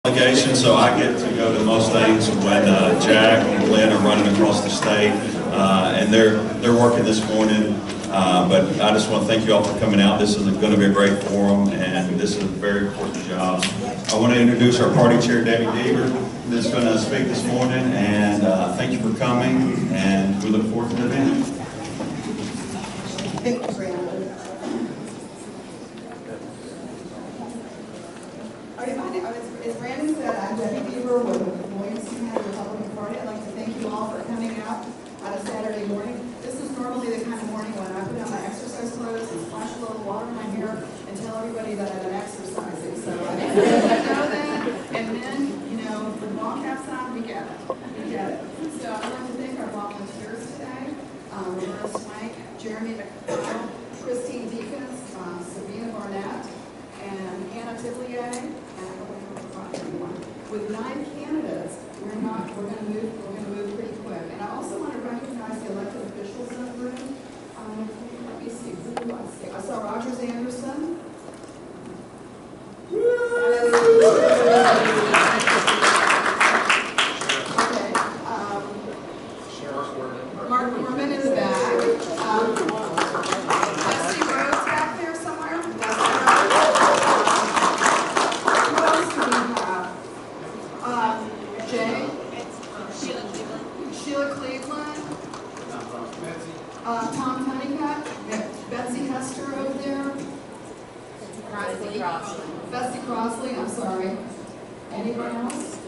Delegation, so I get to go to most things when Jack and Glenn are running across the state, and they're working this morning. But I just want to thank you all for coming out. This is going to be a great forum, and this is a very important job. I want to introduce our party chair, Debbie Deaver, that's going to speak this morning, and thank you for coming, and we look forward to the event. Thank you, Brandon. As Brandon said, I'm Debbie Deaver with the Williams County Republican Party. I'd like to thank you all for coming out on a Saturday morning. This is normally the kind of morning when I put on my exercise clothes and splash a little water in my hair and tell everybody that I've been exercising. So I think you know that, and then, you know, when ball caps on, we get it. We get it. So I'd like to thank our volunteers today, Roberta Swank, Jeremy McConnell, Christine Deacons, Sabina Barnett, and Hannah Tiblier. With 9 candidates, we're going to move pretty quick. And I also want to recognize the elected officials in the room. Let me see, who do I see? I saw Rogers Anderson. Okay. Mark Norman in the back. Dusty Rose back there somewhere. Who else do we have? Jay? Sheila Cleveland? Tom Honeycutt? Betsy Hester over there? Betsy Crossley, I'm sorry. Anyone else?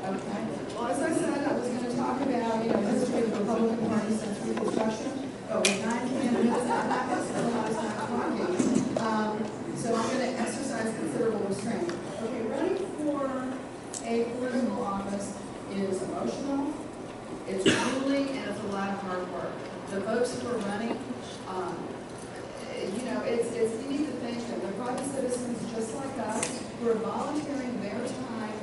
Okay. Well, as I said, I was going to talk about, history of the Republican Party since Reconstruction, but with 9 candidates, I'm not going to spend a lot of time talking. So I'm going to exercise considerable restraint. Okay, running for a political office is emotional, it's grueling, and it's a lot of hard work. The folks who are running, you need to thank them. They're private citizens just like us who are volunteering their time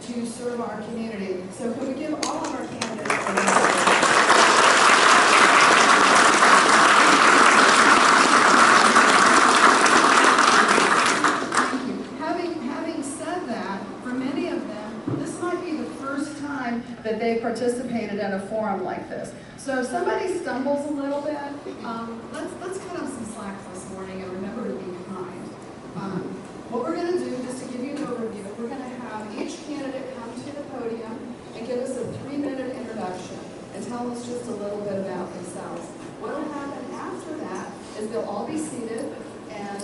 to serve our community. So can we give all of our candidates a round? That they participated in a forum like this. So if somebody stumbles a little bit, let's cut them some slack this morning and remember to be kind. What we're going to do, just to give you an overview, we're going to have each candidate come to the podium and give us a 3-minute introduction and tell us just a little bit about themselves. What will happen after that is they'll all be seated, and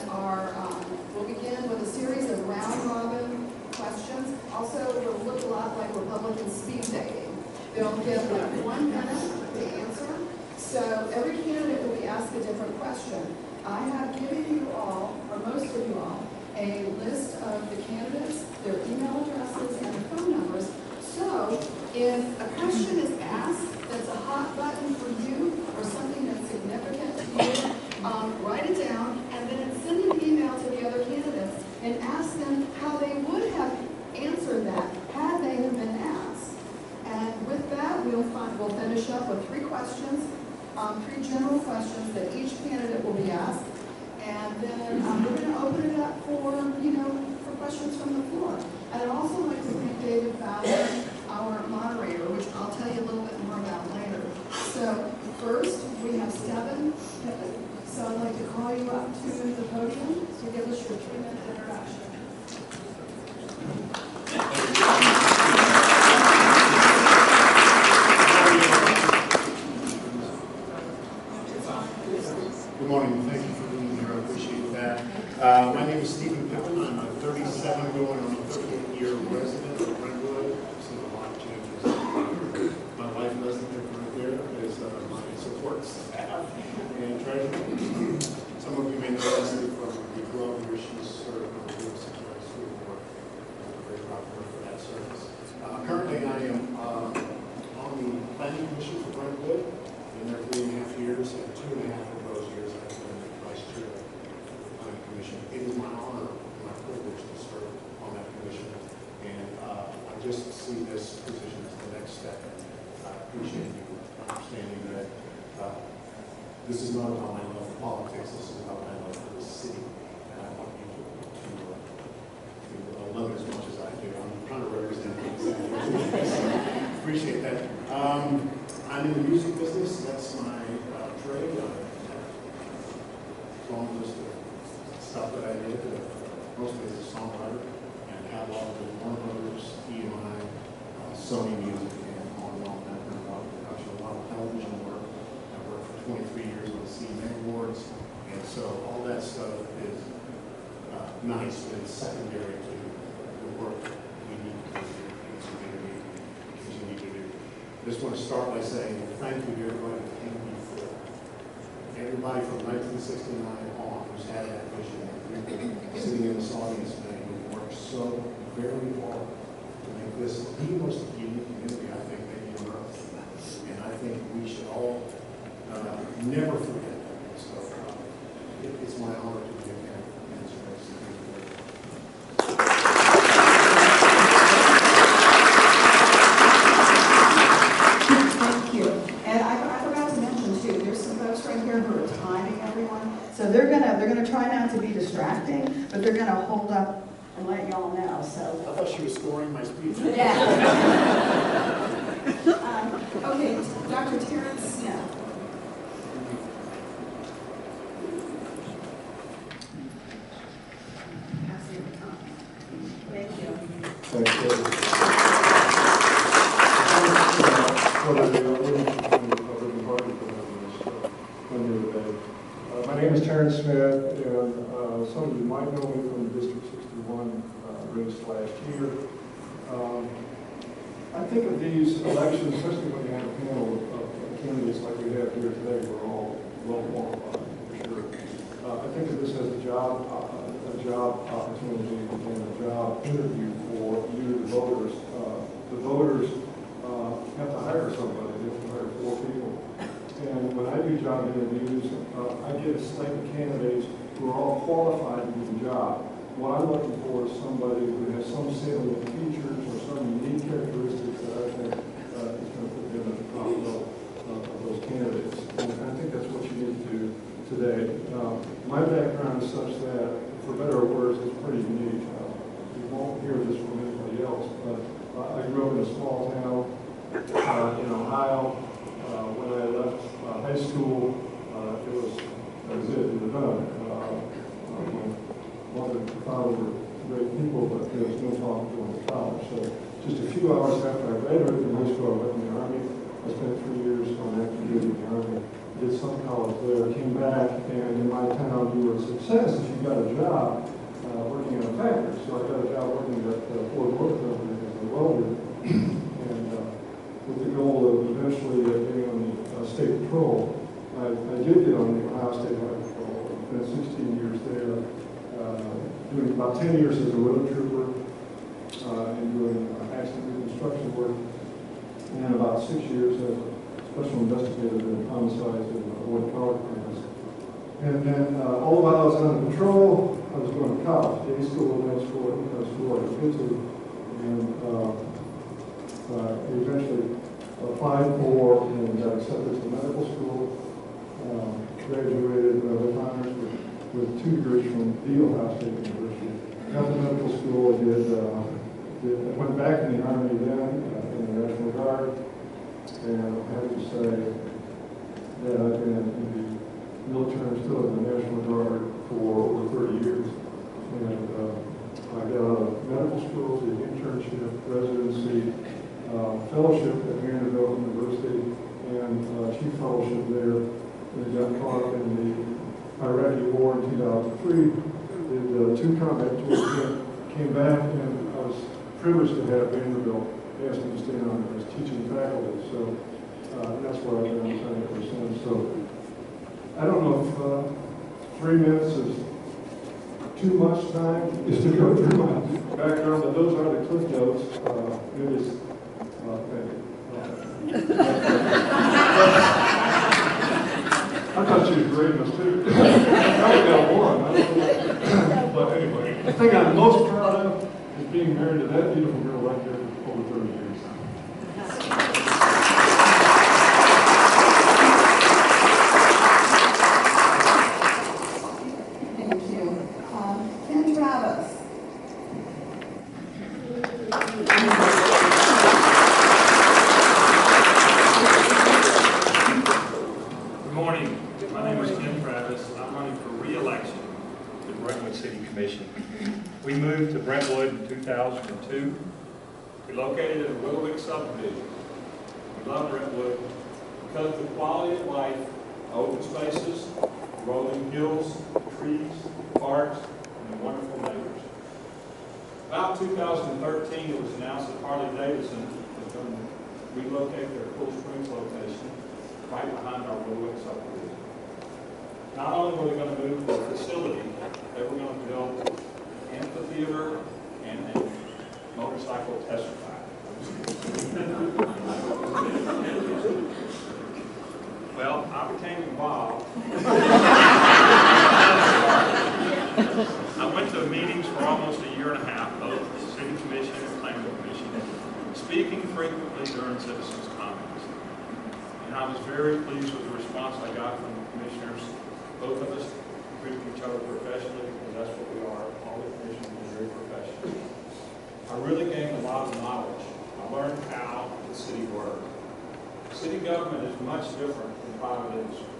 we'll begin with a series of round-robin questions. Also, it will look a lot like Republican speed dating. They'll get like 1 minute to answer. So every candidate will be asked a different question. I have given you all, or most of you all, a list of the candidates, their email addresses, and their phone numbers. So if a question is asked that's a hot button for you or something that's significant to you, write it down and then send an email to the other candidates and ask them how they would have answered that had they have been asked. And with that, we'll finish up with 3 questions, 3 general questions that each candidate will be asked. And then we're going to open it up for, for questions from the floor. And I'd also like to thank David Fowler, our moderator, which I'll tell you a little bit more about later. So first, we have Steven. So I'd like to call you up to the podium to give us your 3-minute introduction. Good morning. Thank you for being here. I appreciate that. My name is Stephen Pippin. I'm a 37 going on a 38-year resident of Brentwood. I've seen a lot of changes. My wife Leslie right there is my support staff and treasurer. Some of you may know Leslie from the club where she's served on the Williams County School Board. I'm very proud of her for that service. Currently, I am on the Planning Commission for Brentwood. Been there 3.5 years, and 2.5 of those years I've been vice chair of the Planning Commission. It is my honor and my privilege to serve on that commission, and I just see this position as the next step. I appreciate you understanding that this is not about my love for politics, this is about my love for the city, and I want you to love it as much as I appreciate that. I'm in the music business. That's my trade. Long list of stuff that I did. Mostly as a songwriter and catalog with Warner Brothers, EMI, Sony Music, and on and on. I've done a lot of production, a lot of television work. I worked for 23 years with the CMA Awards, and so all that stuff is nice, but it's secondary to the work we need to do and continue to do. I just want to start by saying thank you to everybody that came before. Everybody from 1969 on who's had that vision. Sitting in this audience today, we worked so very hard to make this the most unique community, I think, maybe on earth. And I think we should all never forget that. So it's my honor to be here in this place. Thank you. And I forgot to mention too, there's some folks right here who are timing everyone. So they're gonna try not to be distracting, but they're gonna hold up and let y'all know. So I thought she was scoring my speech. yeah. Okay, Dr. Terrence Smith. Thank you. Thank you. My name is Terrence Smith, and some of you might know me from the District 61 race last year. I think of these elections, especially when you have a panel of candidates like we have here today, we're all well qualified, for sure. I think of this as a job opportunity and a job interview for you, the voters. The voters have to hire somebody. They have to hire 4 people. And when I do job interviews, I get a slate of candidates who are all qualified to do the job. What I'm looking for is somebody who has some salient features or some unique characteristics that I think is going to put them at the top of those candidates. And I think that's what you need to do today. My background is such that, for better or worse, it's pretty unique. You won't hear this from anybody else, but I grew up in a small town in Ohio. When I left high school, it was it. We were done. My mother and father were great people, but there was no talk going to college. So just a few hours after I graduated from high school, I went in the Army. I spent 3 years on active duty in the Army. Did some college there, came back, and in my town, you were a success if you got a job working in a factory. So I got a job working at Ford Motor Company as a welder, and with the goal of eventually getting on the state patrol. I did get on the Ohio State Highway Patrol. I've spent 16 years there, doing about 10 years as a road trooper, and doing accident reconstruction work, and about 6 years as a special investigator in homicides and avoid power crimes. And then all the while I was on patrol, I was going to college, day school, night school, any kind of school I could get to. And eventually applied for and got accepted to medical school. Graduated with honors with 2 degrees from Ohio State University. Got to medical school, went back in the Army then, in the National Guard, and I'm happy to say that I've been in the military and still in the National Guard for over 30 years. And I got out of medical school, did internship, residency, fellowship at Vanderbilt University, and chief fellowship there. We got caught up in the Iraqi war in 2003, did 2 combat tours, came back, and I was privileged to have Vanderbilt ask me to stay on as teaching faculty. So that's where I've been ever since. So I don't know if 3 minutes is too much time is to go through my background, but those are the cliff notes. It is, thank you. I thought she was grading us too. I got 1. I don't know. But anyway, the thing I'm most proud of is being married to that beautiful girl right there for over 30 years. Thank you. Ken Travis. 2002. We located in the Willowwick subdivision. We love Brentwood because of the quality of life, open spaces, rolling hills, trees, parks, and wonderful neighbors. About 2013, it was announced that Harley-Davidson was going to relocate their Cool Springs location right behind our Willowwick subdivision. Not only were they going to move the facility, they were going to build an amphitheater and a motorcycle test track. Well, I became involved. I went to meetings for almost a year and a half, both the City Commission and Planning Commission, speaking frequently during citizens' comments. And I was very pleased with the response I got from the commissioners. Both of us treat each other professionally, because that's what we are. All the commissioners are very professional. I really gained a lot of knowledge. I learned how the city worked. City government is much different than private industry.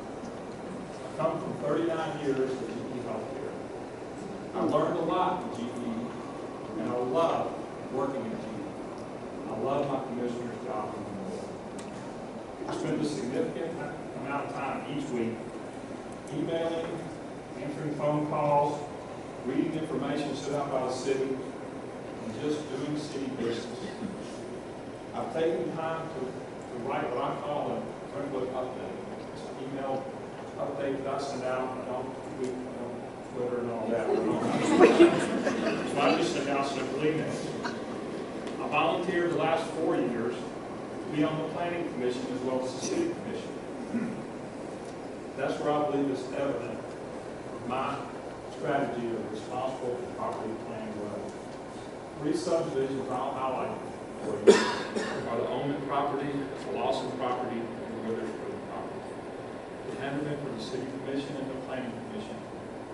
I come from 39 years of GE Healthcare. I learned a lot at GE, and I love working at GE. I love my commissioner's job in the board. I spend a significant amount of time each week emailing, answering phone calls, reading information set out by the city, and just doing city business. I've taken time to write what I call a Brentwood update. It's an email update that I send out. I don't tweet, I don't Twitter and all that. So I just send out simple emails. I volunteered the last 4 years to be on the Planning Commission as well as the City Commission. That's where I believe it's evident of my strategy of responsible property planning well. 3 subdivisions I'll highlight for you are the Omen property, the Lawson property, and the Witherspoon property. If it hadn't been for the City Commission and the Planning Commission,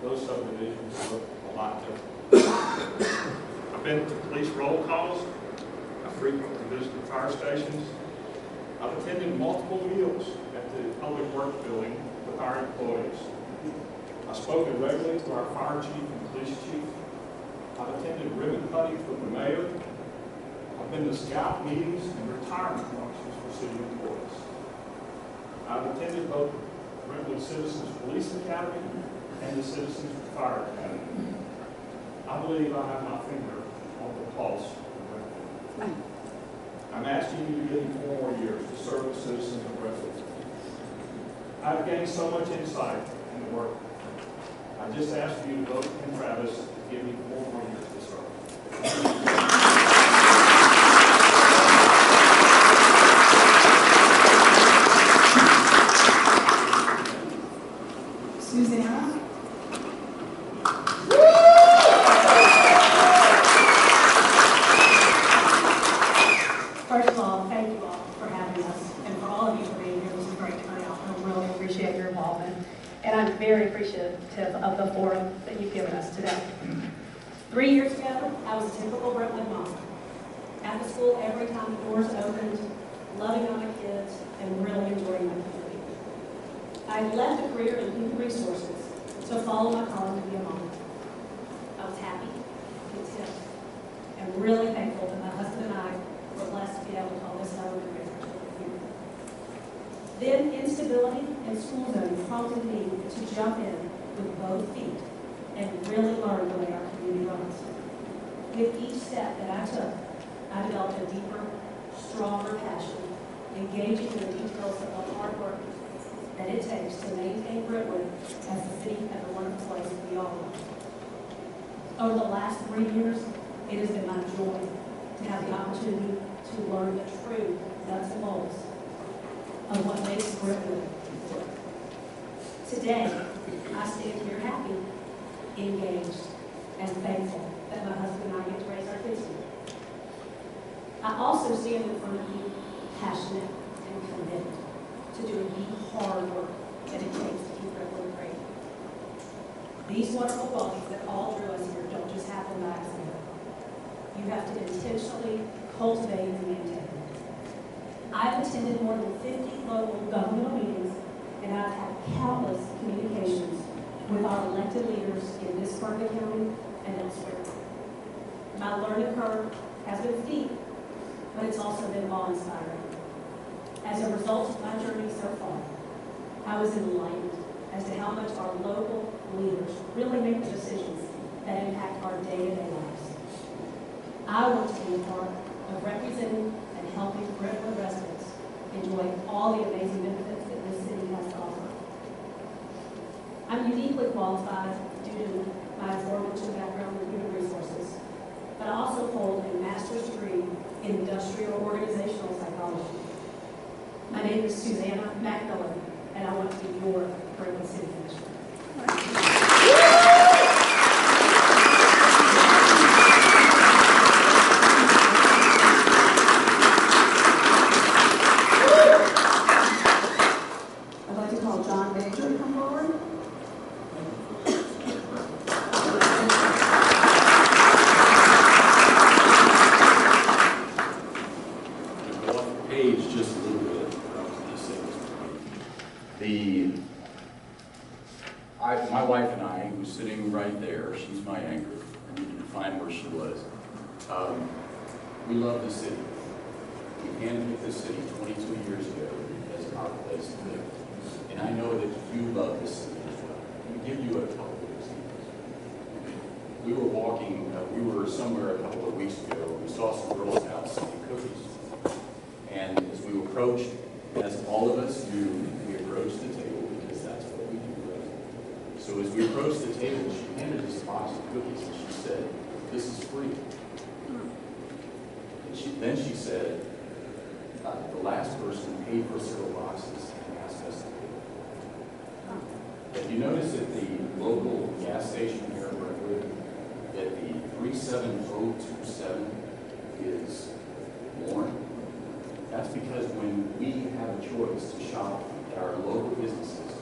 those subdivisions look a lot different. I've been to police roll calls. I frequently visited fire stations. I've attended multiple meals at the Public Works Building with our employees. I've spoken regularly to our fire chief and police chief. I've attended ribbon cutting with the mayor. I've been to scout meetings and retirement functions for city employees. I've attended both Brentwood Citizens Police Academy and the Citizens Fire Academy. I believe I have my finger on the pulse of Brentwood. I'm asking you to give me 4 more years to serve the citizens of Brentwood. I've gained so much insight in the work. I just ask you to vote in Travis to give me 4 more years to serve. Susanna? First of all, thank you all for having us, and for all of you for being here. This is a great turnout. I really appreciate your involvement, and I'm very appreciative of the forum that you've given us today. 3 years ago, I was a typical Brentwood mom. At the school every time the doors opened, loving on my kids, and really enjoying my community. I had left a career in human resources to follow my calling to be a mom. I was happy, content, and really thankful that my husband and I were blessed to be able to call this home and raise our children here. Then instability and school zoning prompted me to jump in with both feet and really learn the way our community runs. With each step that I took, I developed a deeper, stronger passion, engaging in the details of the hard work that it takes to maintain Brentwood as the city and the wonderful place we all love. Over the last 3 years, it has been my joy to have the opportunity to learn the true nuts and bolts of what makes Brentwood work. Today, I stand here happy, engaged, and thankful that my husband and I get to raise our kids here. I also stand in front of you passionate and committed to doing the hard work that it takes to keep Brentwood great. These wonderful qualities that all drew us here don't just happen by accident. You have to intentionally cultivate and maintain. I've attended more than 50 local governmental meetings, and I've had countless communications with our elected leaders in Nisqually County and elsewhere. My learning curve has been steep, but it's also been awe-inspiring. As a result of my journey so far, I was enlightened as to how much our local leaders really make the decisions that impact our day-to-day lives. I want to be a part of representing and helping Brentwood residents enjoy all the amazing benefits that this city has to offer. I'm uniquely qualified due to my aforementioned background in human resources, but I also hold a master's degree in industrial organizational psychology. My name is Susanna McMillan, and I want to be your Brentwood City Commissioner. I'd like to call John Major to come forward. Go off the page just a little bit. I was going to say this. My wife and I, who's sitting right there, she's my anchor. I needed to find where she was. We love the city. We handpicked this city 22 years ago as our place to live. And I know that you love this city as well. Let me give you a couple of examples. We were walking, we were somewhere a couple of weeks ago. We saw some Girl Scouts selling cookies. And as we approached, as all of us do, we approached the table because that's what we do. Right? So as we approached the table, she handed us a box of cookies and she said, "This is free." And then she said, the last person paid for several boxes and asked us to pay. If you notice at the local gas station here in Brentwood, that the 37027 is worn, that's because when we have a choice to shop at our local businesses,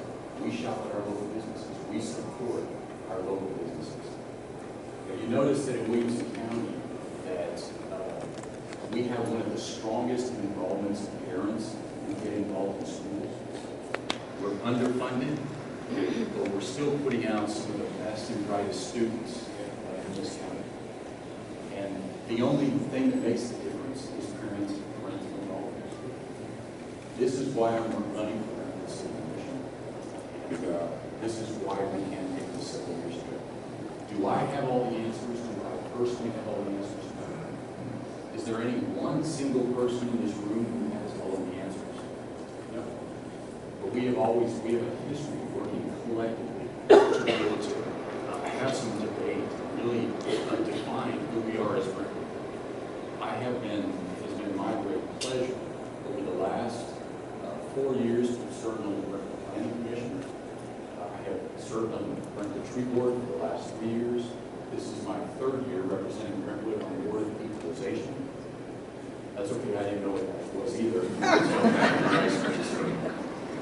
we shop at our local businesses. We support our local businesses. If you notice that in Williamson County, that we have one of the strongest involvements of parents who get involved in schools. We're underfunded, but we're still putting out some of the best and brightest students in this county. And the only thing that makes the difference is parental involvement. This is why I'm running for the city commission. And this is why we can't take this several years ago. Do I have all the answers? Do I personally have all the answers? Is there any one single person in this room who has all of the answers? No. But we have a history of working collectively to be able to have some debate, really define who we are as Brentwood. It has been my great pleasure over the last 4 years to serve on the Brentwood Planning Commission. I have served on the Brentwood Tree Board for the last 3 years. This is my 3rd year representing Brentwood on the Board of Equalization. That's okay, I didn't know what that was either.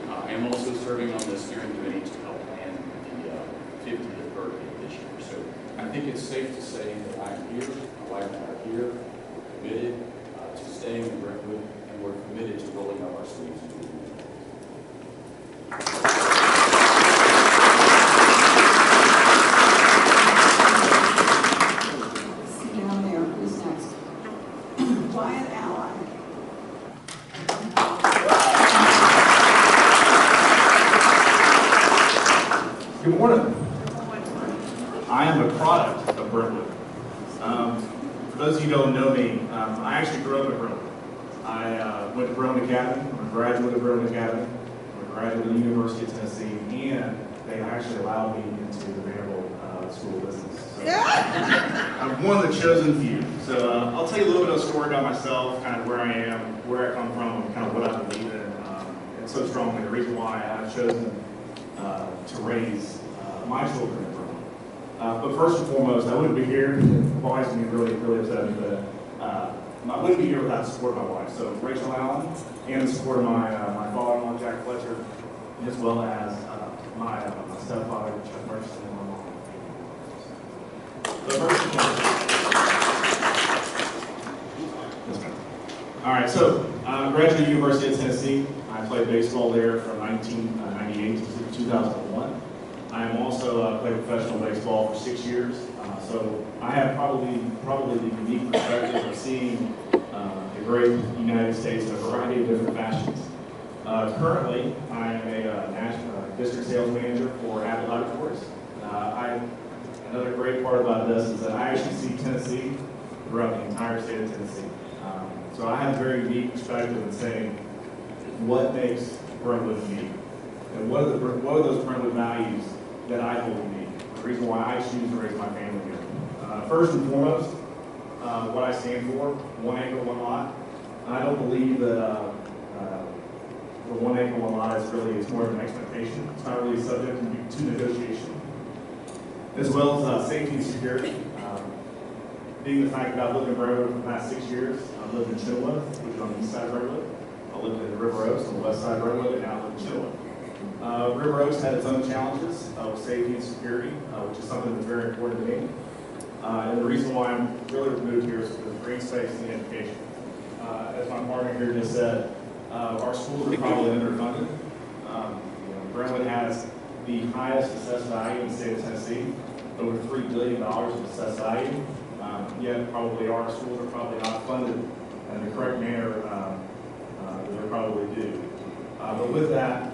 I am also serving on the steering committee to help plan the 50th birthday this year. So I think it's safe to say that I'm here, my wife and I are here, committed to staying in Brentwood, and we're committed to rolling up our sleeves and doing it. Down there, who's next? Wyatt Allen. Good morning. I am a product of Brentwood. For those of you who don't know me, I actually grew up in Brentwood. I went to Brentwood Academy. I'm a graduate of Brentwood Academy. I'm a graduate of the University of Tennessee, and they actually allowed me into the Vanderbilt School of Business. So I'm one of the chosen few. So I'll tell you a little bit of a story about myself, kind of where I am, where I come from, and kind of what I believe in. And so strongly, the reason why I've chosen to raise my children in Brentwood. But first and foremost, I wouldn't be here. My wife's going to be really upset, but I wouldn't be here without the support of my wife. So Rachel Allen, and the support of my father-in-law, Jack Fletcher, as well as my stepfather, Chuck Murchison, and my mom. But first and foremost, all right, so I graduated the University of Tennessee. I played baseball there from 1998 to 2001. I I am also played professional baseball for 6 years, so I have probably the unique perspective of seeing the great United States in a variety of different fashions. Currently, I am a national district sales manager for Apple Laboratories. Another great part about this is that I actually see Tennessee throughout the entire state of Tennessee. So I have a very unique perspective in saying what makes Brentwood unique, and what are those Brentwood values that I hold unique. The reason why I choose to raise my family here. First and foremost, what I stand for: 1 acre, 1 lot. I don't believe that the 1 acre, 1 lot is really, it's more of an expectation. It's not really subject to negotiation. As well as safety and security. Being the fact that I've lived in Brentwood for the past 6 years, I've lived in Chilliwack, which is on the east side of Brentwood. I lived in River Oaks on the west side of Brentwood, and now I live in Chilliwack. River Oaks had its own challenges with safety and security, which is something that's very important to me. And the reason why I'm really moved here is for the green space and the education. As my partner here just said, our schools are probably underfunded. Brentwood has the highest assessed value in the state of Tennessee, over $3 billion of assessed value. Yet probably our schools are probably not funded in the correct manner that they probably do. But with that,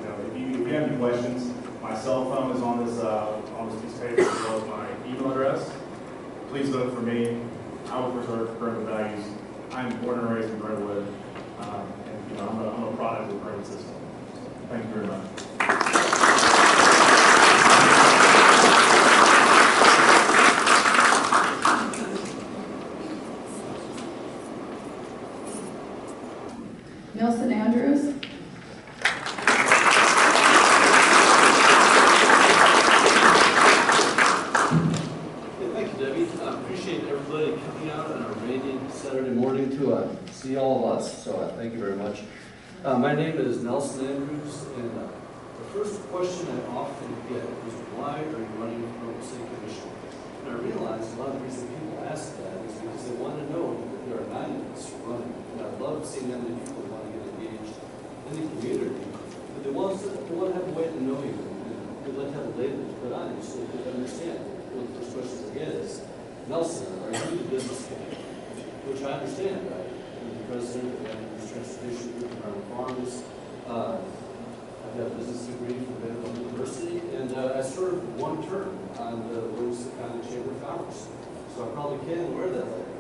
if you have any questions, my cell phone is on this piece of paper, as well as my email address. Please vote for me. I will preserve Brentwood values. I'm born and raised in Brentwood, and I'm a product of the Brentwood system. Thank you very much. Nelson Andrews. Thank you, Debbie. I appreciate everybody coming out on a rainy Saturday morning to see all of us. So thank you very much. My name is Nelson Andrews, and the first question I often get is, why are you running for city commission? And I realize a lot of the reason people ask that is because they want to know that there are 9 of us running. And I love seeing that many people want to get engaged in the community, but they want to have a way to know you. They'd like to have a label to put on you so they can understand. One of the first questions I get is, Nelson, are you the business guy? Which I understand, right? I'm the president of the transportation group around farms. I've got a business degree from Vanderbilt University, and I served 1 term on the Williamson County Chamber of Commerce. So I probably can wear that label.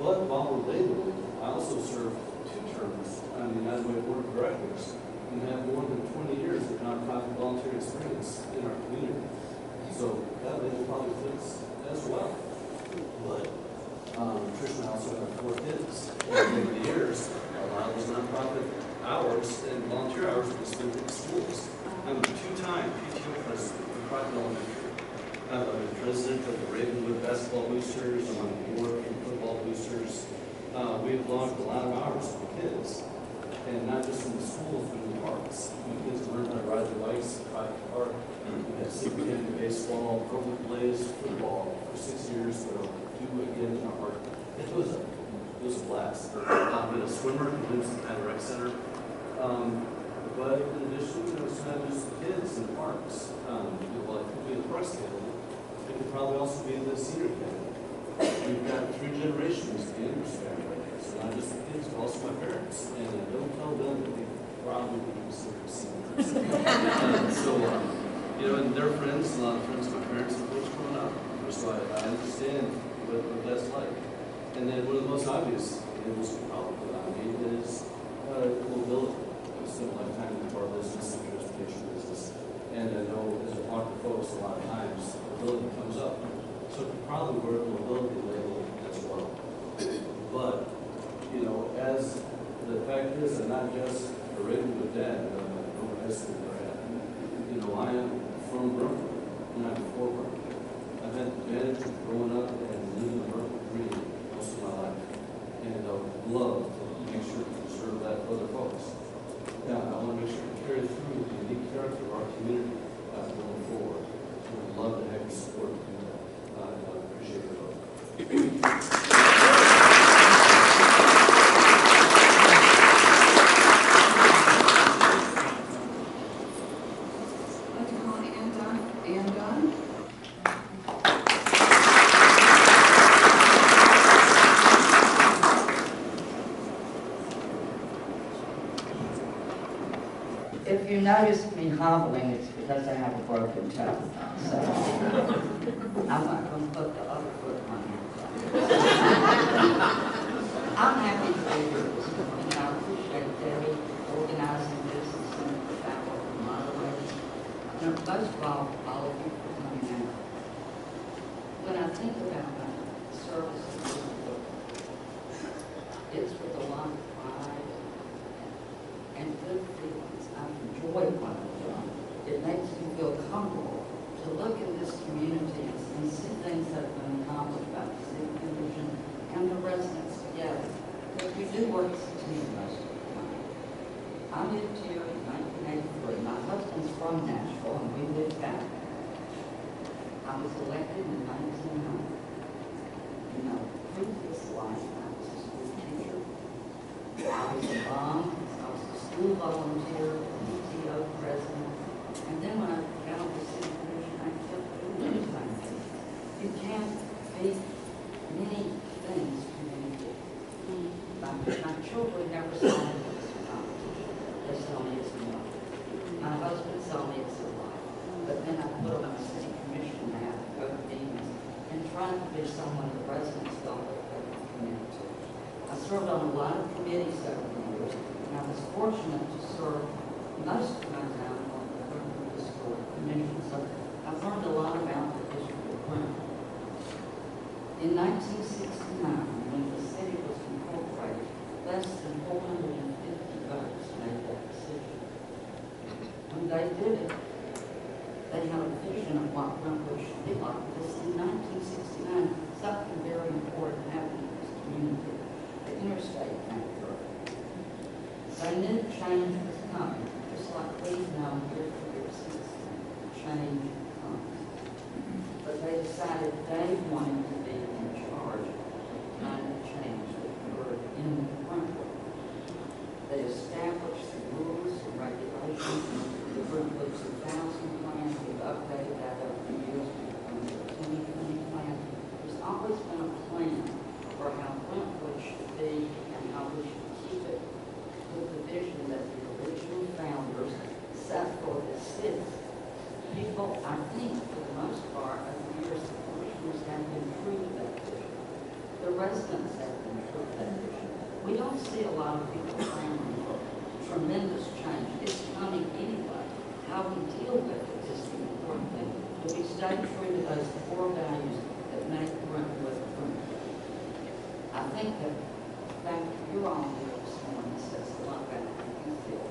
But while we're labeling, I also served 2 terms on the United Way Board of Directors and have more than 20 years of nonprofit volunteer experience in our community. So that label probably fits as well. But Trish and I also have 4 kids. And over the years, a lot of those nonprofit hours and volunteer hours we spent in schools. I'm a 2-time PTO president for Crockett Elementary. I'm the president of the Ravenwood Basketball Boosters. I'm on the board for the Football Boosters. We've logged a lot of hours for kids, and not just in the schools, but in the parks. The kids learn how to ride their bikes at Crockett Park. We had superintendent baseball, Brooklyn plays football for 6 years. We'll do again in our park. It was a blast. I've been a swimmer who lives in the rec center. But in addition, it's not just the kids in the parks. Well, it could be the parks family. It could probably also be the senior family. We've got 3 generations of the Andrews family right here. So not just the kids, but also my parents. And don't tell them that they probably be considered seniors. And their friends, a lot of friends of my parents and folks growing up. So I understand what that's like. And then one of the most obvious is probably is mobility. I've spent a lifetime in the car business and transportation business. And I know as I talk to folks a lot of times, mobility comes up. So it could probably wear a mobility label as well. But, as the fact is, I'm not just a Ravenwood dad, I'm a high school grad. I am from Brooklyn, and I'm for Brooklyn. I've had the advantage of growing up and living in Brooklyn community most of my life. And I would love to make sure to preserve that for other folks. Now, I want to make sure to carry through the unique character of our community going forward. So we'd love to have your support to do that. I appreciate your vote. you notice me hobbling, it's because I have a broken toe. So I'm not going to put the other foot on it. I'm happy to be here this morning. I appreciate Debbie organizing this and some of the faculty moderators. And most of all of you for coming out. When I think about my service, it's with a lot of pride and good feelings. I enjoy what I've done. It makes me feel comfortable to look at this community and see things that have been accomplished by the city commission and the residents together. Because we do work as a team most of the time. I moved here in 1983. My husband's from Nashville and we lived back there. I was elected in 1990. You know, previous life, I was a school teacher. I was a mom. I was a school volunteer, PTO president. And then when I got on the city commission, I kept doing those kind of things. You can't be many things community. My children never saw me as a competition. They saw me as a mother. My husband saw me as a wife. But then I put on a city commission hat, go to meetings, and trying to be someone the residents felt that they could commit to. I served on a lot of committees over the years, and I was fortunate to serve most of my time on the school commission. So I've learned a lot about the history of Brentwood. In 1969, when the city was incorporated, less than 450 votes made that decision. When they did it, they had a vision of what Brentwood should be like. Because in 1969, something very important happened in this community. The interstate came through. They knew change was coming, just like we've known here for years since then. Change comes. But they decided they wanted to be in charge of the kind of change that occurred in Brentwood. They established the rules and regulations. The Brentwood 2000 plan, we've updated that over the years. The 2020 plan. There's always been a plan for how Brentwood should be and how we should keep it with the vision that the original founders set for the city. People, I think, for the most part, over the years, the commissioners have improved that vision. The residents have improved that vision. We don't see a lot of people planning for tremendous change. It's coming anyway. How we deal with it is the important thing. Do we stay true to those core values that make Brentwood Brentwood? I think that the fact that you're all here this morning says a lot about how you feel.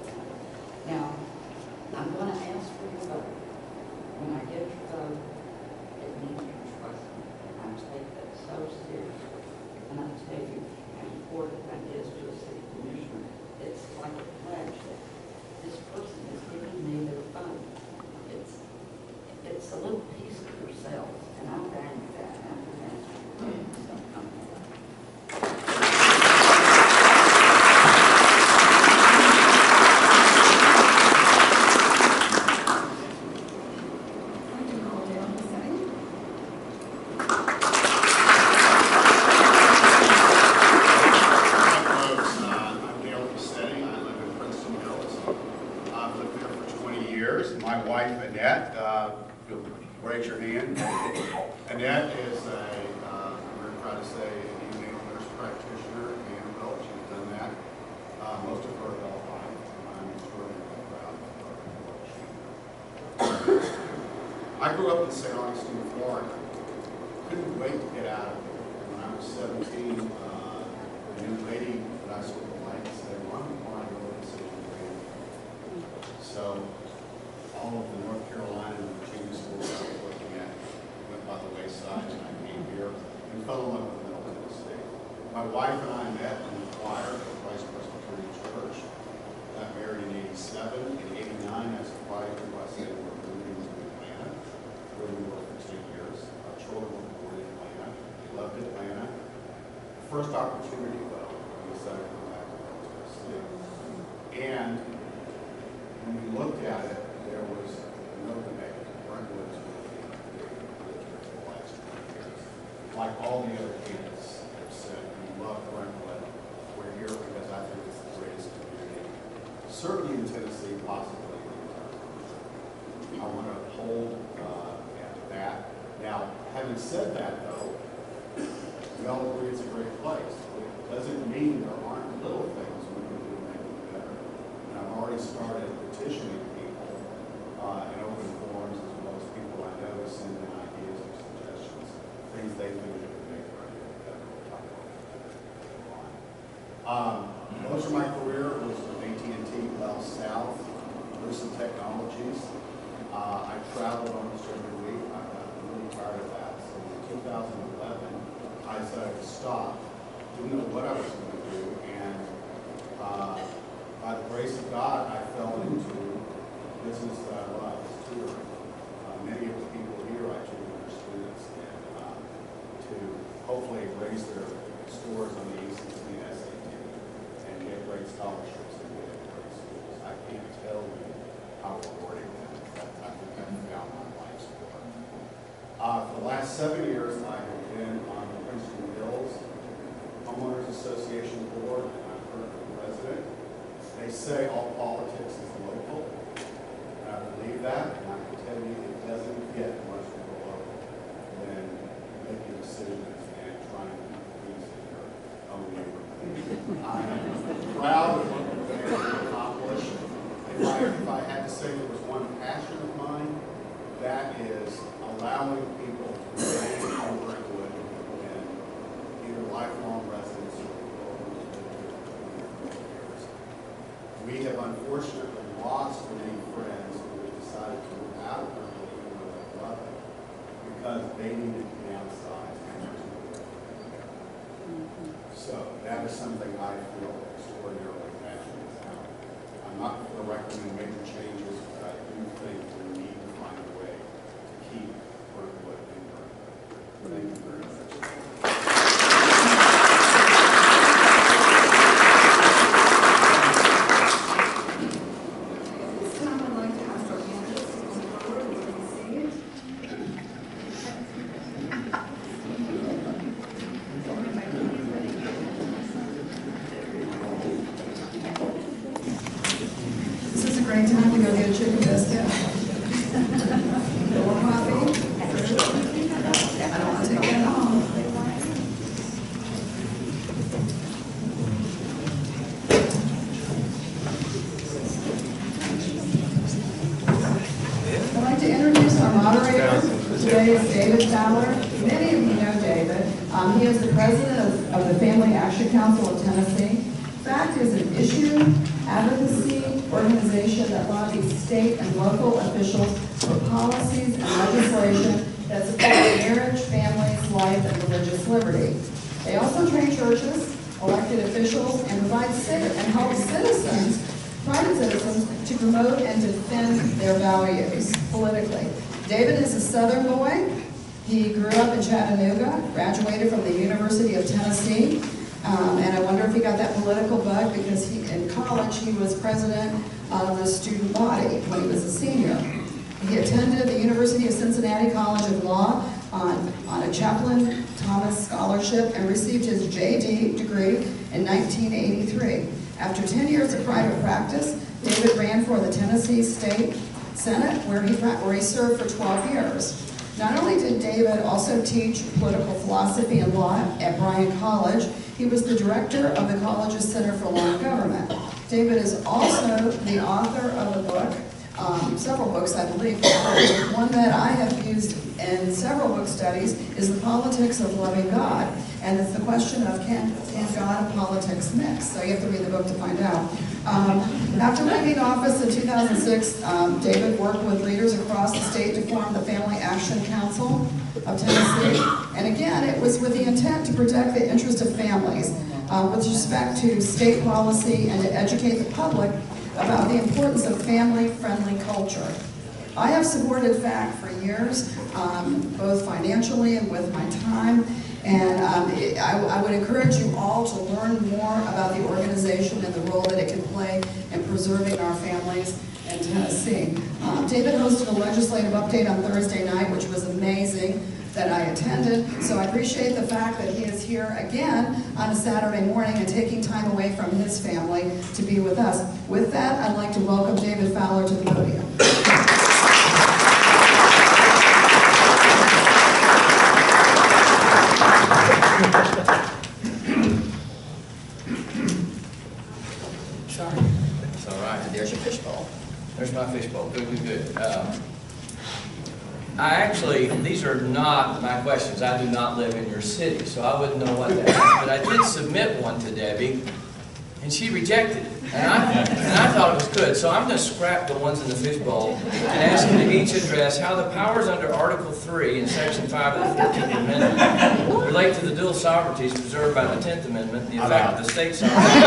Now, I'm going to ask for your vote. When I get your vote, it means you trust me. I take that so seriously. And I tell you how important that is to a city commissioner. It's like a pledge that this person is giving me their vote. It's a little piece of yourselves, and I value that. And I think that's raise your hand. Annette is we're proud to say, an evening nurse practitioner and adult. She's done that most of her adult life. I'm extraordinarily proud of her. I grew up in St. Augustine, Florida. Couldn't wait to get out of it. When I was 17, a new lady that I school like said, "Why don't you want to go to the city of Grant?" So all of the North Carolina and Virginia schools I was looking at went by the wayside, and I came here and fell in love with Middle Tennessee. My wife and I met in the choir at Christ Presbyterian Church. Got married in '87. In '89, as a choir, I said we're moving to Atlanta, where we worked for 10 years. Our children were born in Atlanta. They loved Atlanta. First opportunity, though, we decided to come back to Middle Tennessee. And when we looked at it, there was no debate. Brentwood is the last 20 years. Like all the other candidates have said, we love Brentwood. We're here because I think it's the greatest community, certainly in Tennessee, possibly in the I want to uphold that. Now, having said that, though, we all agree it's a great place. It doesn't mean there aren't little things we can do to make it better. And I've already started petitioning people in open forums, as well as people I know sending ideas or suggestions, things they think we can make right better. Most of my career was with AT&T, Bell South, Lucid Technologies. I traveled almost every week. I got really tired of that. So in 2011, I decided to stop. Didn't know what I was going to do, and by the grace of God, I fell into business that I love, tutoring. Many of the people here I tutor their students, and to hopefully raise their scores on the ACT and SAT, and get great scholarships and get into great schools. I can't tell you how rewarding that is. I think I've found my life's work. For the last 7 years, I have been on the Princeton Hills Homeowners Association board, and I'm currently president. They say all politics is local, and I believe that, and I can tell you it doesn't get much more local than making decisions and trying to keep peace in your own neighborhood. I'm proud of what we've been able to accomplish. If I had to say there was one passion of mine, that is allowing people to stay in Brentwood and either lifelong residents or years. We have unfortunately lost many friends who have decided to move out of Brentwood even though they love it because they needed to be outside. So that is something I feel extraordinarily passionate about. I'm not going to recommend major changes, but I do think we need to find a way to keep Brentwood in Brentwood. Thank you very much. This time I'd like to ask our candidates to come forward and take a seat. This is a great time to go get a chicken biscuit. A little coffee. I don't want to take that home. I'd like to introduce our moderator. Today is David Fowler. Many of you know David. He is the president of the Family Action Council of Tennessee. FACT is an issue advocacy organization that lobbies state and local officials for policies and legislation that support marriage, families, life, and religious liberty. They also train churches, elected officials, and provide and help citizens, private citizens, to promote and defend their values politically. David is a Southern boy. He grew up in Chattanooga, graduated from the University of Tennessee, and I wonder if he got that political bug because in college he was president of the student body when he was a senior. He attended the University of Cincinnati College of Law on a Chaplain Thomas Scholarship and received his JD degree in 1983. After 10 years of private practice, David ran for the Tennessee State Senate, where he served for 12 years. Not only did David also teach political philosophy and law at Bryan College, he was the director of the college's Center for Law and Government. David is also the author of a book, several books I believe. One that I have used in several book studies is The Politics of Loving God. And it's the question of can God and politics mix? So you have to read the book to find out. After leaving office in 2006, David worked with leaders across the state to form the Family Action Council of Tennessee. And again, it was with the intent to protect the interest of families with respect to state policy and to educate the public about the importance of family-friendly culture. I have supported FACT for years, both financially and with my time, and I would encourage you all to learn more about the organization and the role that it can play in preserving our families in Tennessee. David hosted a legislative update on Thursday night, which was amazing, that I attended, so I appreciate the fact that he is here again on a Saturday morning and taking time away from his family to be with us. With that, I'd like to welcome David Fowler to the podium. Sorry. It's all right. There's your fishbowl. There's my fishbowl. Good, good, good. These are not my questions. I do not live in your city, so I wouldn't know what to ask. But I did submit one to Debbie, and she rejected it. And I thought it was good. So I'm going to scrap the ones in the fishbowl and ask you to each address how the powers under Article 3 and Section 5 of the 14th Amendment relate to the dual sovereignties preserved by the 10th Amendment, the effect of the state sovereignty,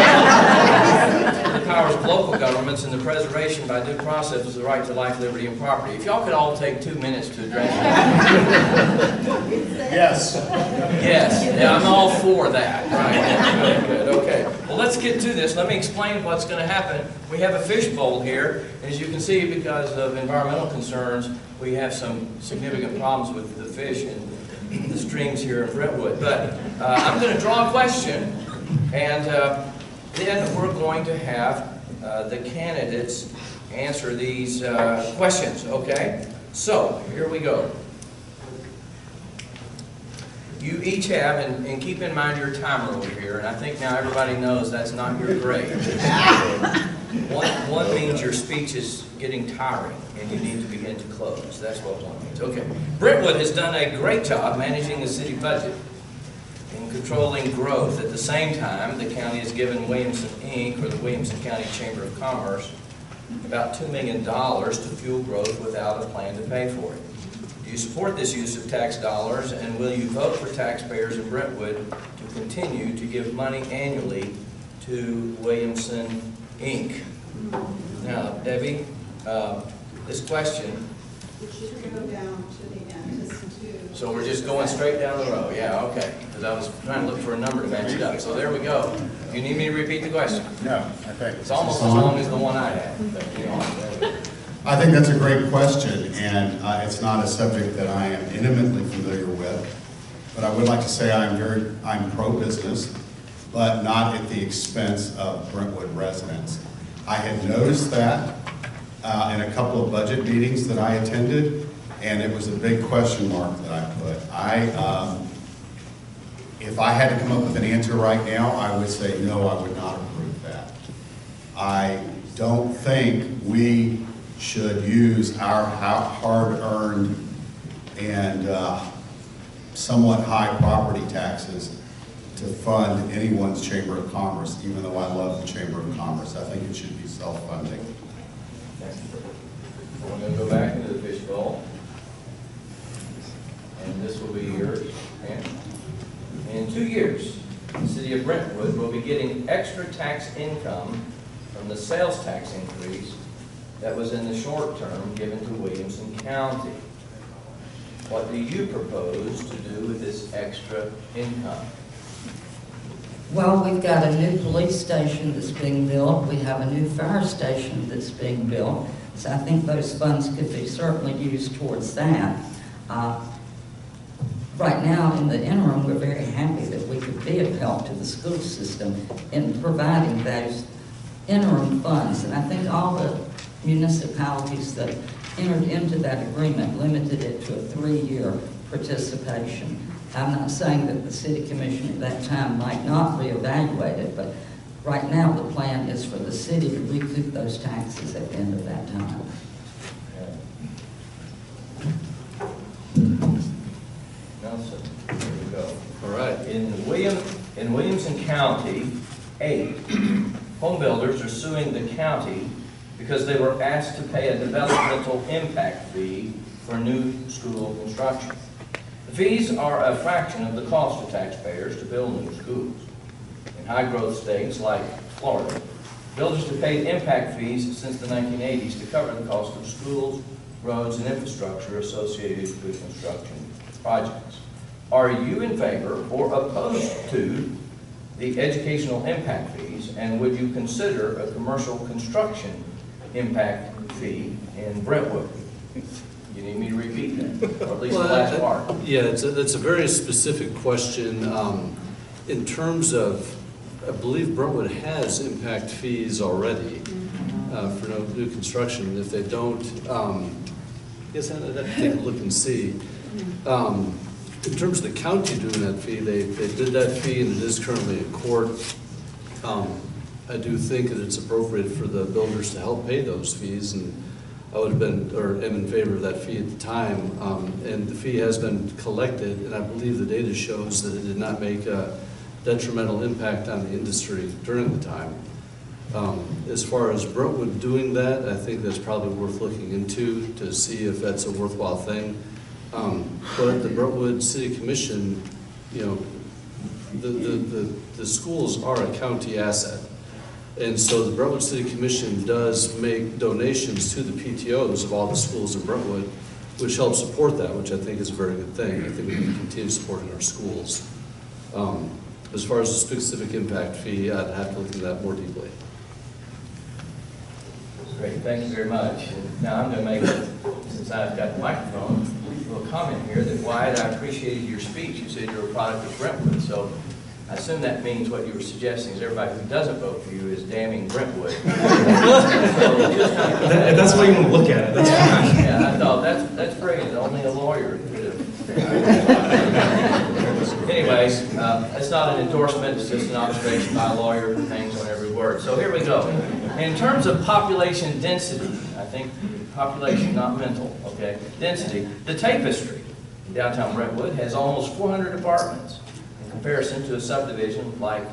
the powers of local governments, and the preservation by due process of the right to life, liberty, and property. If y'all could all take 2 minutes to address that. Yes. Yes, yeah, I'm all for that. Right, good, good, okay. Well, let's get to this. Let me explain what's going to happen. We have a fishbowl here. As you can see, because of environmental concerns, we have some significant problems with the fish in the streams here in Brentwood. But I'm going to draw a question, and then we're going to have the candidates answer these questions, okay? So, here we go. You each have, and keep in mind your timer over here, and I think now everybody knows that's not your grade. One means your speech is getting tiring, and you need to begin to close. That's what one means. Okay. Brentwood has done a great job managing the city budget and controlling growth. At the same time, the county has given Williamson, Inc., or the Williamson County Chamber of Commerce, about $2 million to fuel growth without a plan to pay for it. Do you support this use of tax dollars, and will you vote for taxpayers in Brentwood to continue to give money annually to Williamson, Inc.? Now, Debbie, this question. We should go down to the end, just to. So we're just going straight down the row, yeah, okay. Because I was trying to look for a number to match it up. So there we go. You need me to repeat the question? No, I think. It's almost as long as the one I had. I think that's a great question, and it's not a subject that I am intimately familiar with. But I would like to say I'm pro-business, but not at the expense of Brentwood residents. I had noticed that in a couple of budget meetings that I attended, and it was a big question mark that I put. If I had to come up with an answer right now, I would say no, I would not approve that. I don't think we should use our hard-earned and somewhat high property taxes to fund anyone's Chamber of Commerce, even though I love the Chamber of Commerce. I think it should be self-funding. We're going to go back into the fishbowl. And this will be yours. Okay. In 2 years, the city of Brentwood will be getting extra tax income from the sales tax increase that was in the short term given to Williamson County. What do you propose to do with this extra income? Well, we've got a new police station that's being built. We have a new fire station that's being built. So I think those funds could be certainly used towards that. Right now, in the interim, we're very happy that we could be of help to the school system in providing those interim funds. And I think all the municipalities that entered into that agreement limited it to a 3-year participation. I'm not saying that the city commission at that time might not reevaluate it, but right now the plan is for the city to recoup those taxes at the end of that time. Nelson, here we go. All right. In Williamson County, 8 home builders are suing the county because they were asked to pay a developmental impact fee for new school construction. The fees are a fraction of the cost to taxpayers to build new schools. In high-growth states like Florida, builders have paid impact fees since the 1980s to cover the cost of schools, roads, and infrastructure associated with construction projects. Are you in favor or opposed to the educational impact fees, and would you consider a commercial construction impact fee in Brentwood? You need me to repeat that, or at least the last part. Yeah, it's a very specific question. In terms of, I believe Brentwood has impact fees already for new construction. If they don't, I guess I'd have to take a look and see. In terms of the county doing that fee, they did that fee and it is currently in court. I do think that it's appropriate for the builders to help pay those fees, and I would have been, or am in favor of that fee at the time. And the fee has been collected, and I believe the data shows that it did not make a detrimental impact on the industry during the time. As far as Brentwood doing that, I think that's probably worth looking into to see if that's a worthwhile thing. But the Brentwood City Commission, you know, the schools are a county asset. And so the Brentwood City Commission does make donations to the PTOs of all the schools in Brentwood, which helps support that, which I think is a very good thing. I think we can continue supporting our schools. As far as the specific impact fee, I'd have to look into that more deeply. Great, thank you very much. Now I'm going to make, since I've got the microphone, a little comment here that Wyatt, I appreciated your speech. You said you're a product of Brentwood, so I assume that means what you were suggesting is everybody who doesn't vote for you is damning Brentwood. So if that's the way you want to look at it, that's fine. Yeah, I thought that's great. Only a lawyer could have. Anyways, it's not an endorsement. It's just an observation by a lawyer who hangs on every word. So here we go. In terms of population density, I think population, not mental, okay? Density, the Tapestry in downtown Brentwood has almost 400 apartments in comparison to a subdivision like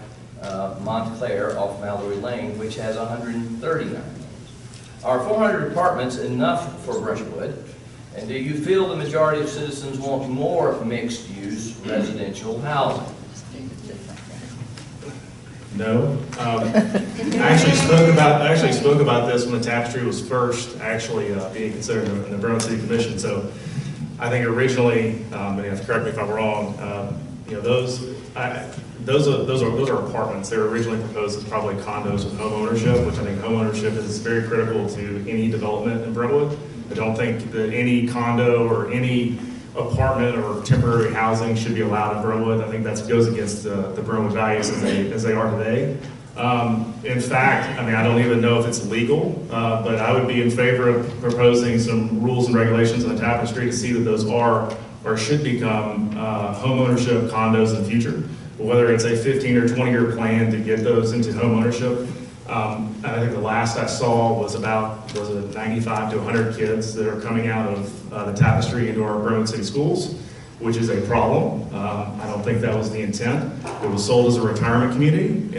Montclair off Mallory Lane, which has 139. Are 400 apartments enough for Brentwood? And do you feel the majority of citizens want more mixed-use residential housing? No. I actually spoke about this when the Tapestry was first actually being considered in the Brentwood City Commission. So I think originally, and you have to correct me if I'm wrong, you know, those are apartments. They were originally proposed as probably condos with home ownership, which I think home ownership is very critical to any development in Brentwood. I don't think that any condo or any apartment or temporary housing should be allowed in Brentwood. I think that goes against the Brentwood values as they are today. In fact, I mean, I don't even know if it's legal, but I would be in favor of proposing some rules and regulations on the Tapestry to see that those are or should become home ownership condos in the future. Whether it's a 15 or 20-year plan to get those into home ownership. I think the last I saw was about 95 to 100 kids that are coming out of the Tapestry into our Brentwood City schools, which is a problem. I don't think that was the intent. It was sold as a retirement community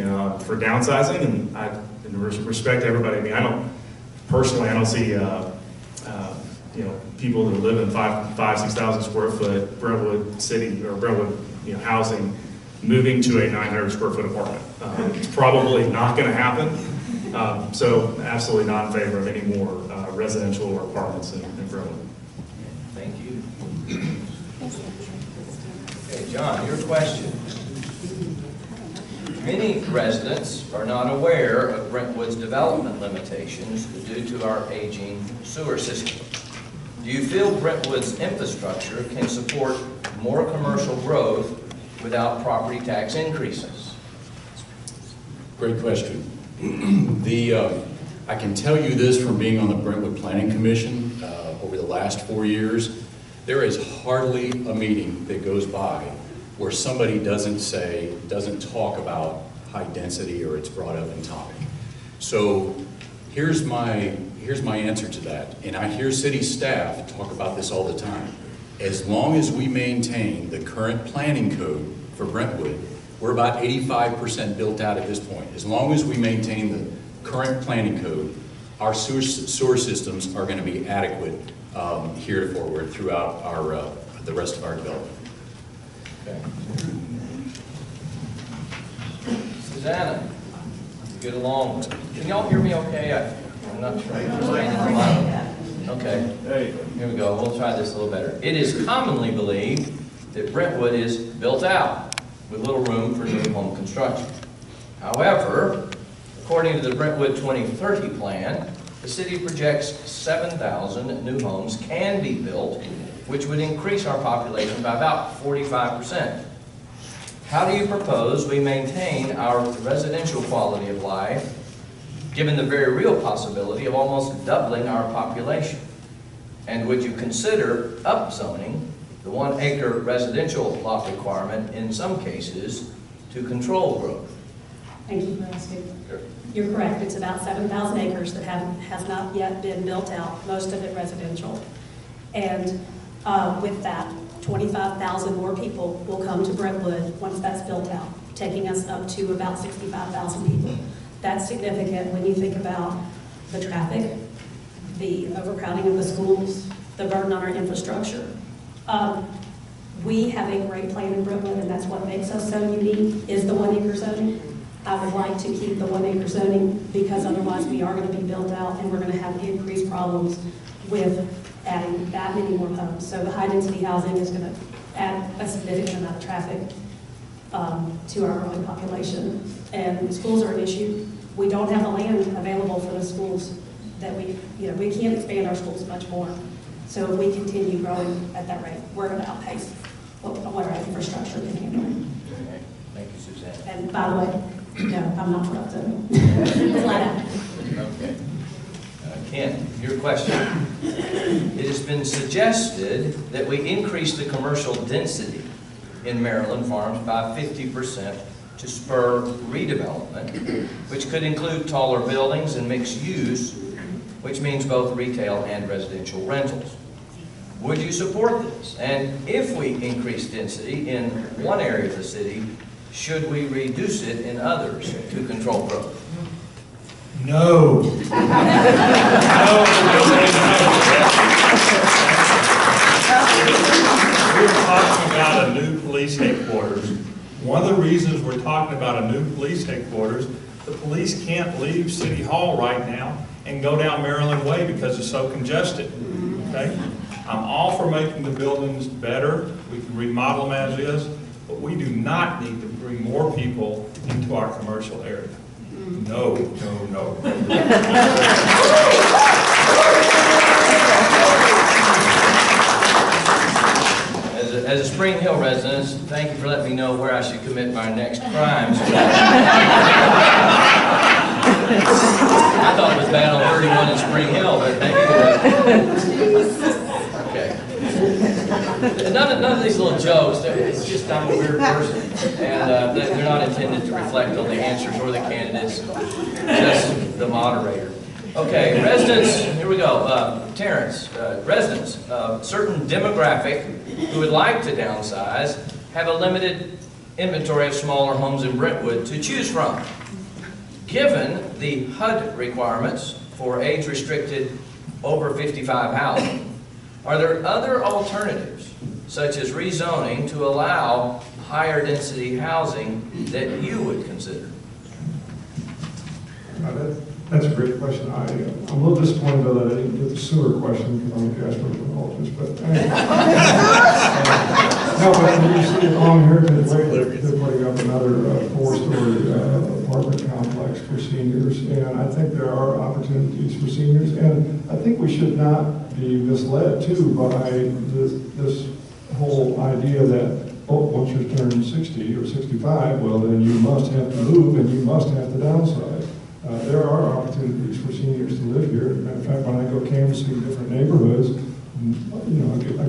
for downsizing, and I respect everybody. I mean, I don't see you know, people that live in 6,000 square foot Brentwood City or Brentwood housing moving to a 900 square foot apartment. It's probably not going to happen. So absolutely not in favor of any more residential or apartments in Brentwood. Thank you. Okay, John, your question. Many residents are not aware of Brentwood's development limitations due to our aging sewer system. Do you feel Brentwood's infrastructure can support more commercial growth without property tax increases? Great question. I can tell you this from being on the Brentwood Planning Commission over the last 4 years, there is hardly a meeting that goes by where somebody doesn't talk about high density or it's brought up in topic. So here's my answer to that, and I hear city staff talk about this all the time. As long as we maintain the current planning code for Brentwood, we're about 85% built out at this point. As long as we maintain the current planning code, our sewer systems are going to be adequate here forward throughout the rest of our development. Okay. Susanna, you get along with it. Can y'all hear me okay? I'm not sure. Okay, here we go. We'll try this a little better. It is commonly believed that Brentwood is built out with little room for new home construction. However, according to the Brentwood 2030 plan, the city projects 7,000 new homes can be built, which would increase our population by about 45%. How do you propose we maintain our residential quality of life, given the very real possibility of almost doubling our population? And would you consider upzoning the 1 acre residential lot requirement in some cases to control growth? Thank you for asking. Sure. You're correct, it's about 7,000 acres that has not yet been built out, most of it residential. And with that, 25,000 more people will come to Brentwood once that's built out, taking us up to about 65,000 people. That's significant when you think about the traffic, the overcrowding of the schools, the burden on our infrastructure. We have a great plan in Brentwood, and that's what makes us so unique, is the 1 acre zoning. I would like to keep the 1 acre zoning because otherwise we are going to be built out and we're going to have increased problems with adding that many more homes. So the high density housing is going to add a significant amount of traffic to our growing population. And schools are an issue. We don't have the land available for the schools that we can't expand our schools much more. So if we continue growing at that rate, we're going to outpace what our infrastructure can handle. Okay. Thank you, Suzanne. And by the way, no, I'm not for upzoning. Flat out. Okay. Ken, your question. It has been suggested that we increase the commercial density in Maryland farms by 50% to spur redevelopment, which could include taller buildings and mixed use, which means both retail and residential rentals. Would you support this? And if we increase density in one area of the city, should we reduce it in others to control growth? No. We're talking about a new police headquarters. One of the reasons we're talking about a new police headquarters, the police can't leave City Hall right now and go down Maryland Way because it's so congested. Okay? I'm all for making the buildings better. We can remodel them as is, but we do not need to bring more people into our commercial area. No, no, no. As a Spring Hill resident, thank you for letting me know where I should commit my next crimes. I thought it was bad on 31 in Spring Hill, but thank you. Okay. None of these little jokes, it's just I'm a weird person. And they're not intended to reflect on the answers or the candidates, just the moderator. Okay, residents, here we go. Terrence, residents, certain demographic who would like to downsize have a limited inventory of smaller homes in Brentwood to choose from. Given the HUD requirements for age-restricted over 55 housing, are there other alternatives, such as rezoning, to allow higher density housing that you would consider? That's a great question. I'm a little disappointed though that I didn't get the sewer question because I'm a gastroenterologist. But no, but when you see it on Heritage Way, they're putting up another 4-story apartment complex for seniors, and I think there are opportunities for seniors, and I think we should not be misled too by this whole idea that once you turn 60 or 65, well then you must have to move and you must have to downsize. There are opportunities for seniors to live here. As a matter of fact, when I go canvassing different neighborhoods, a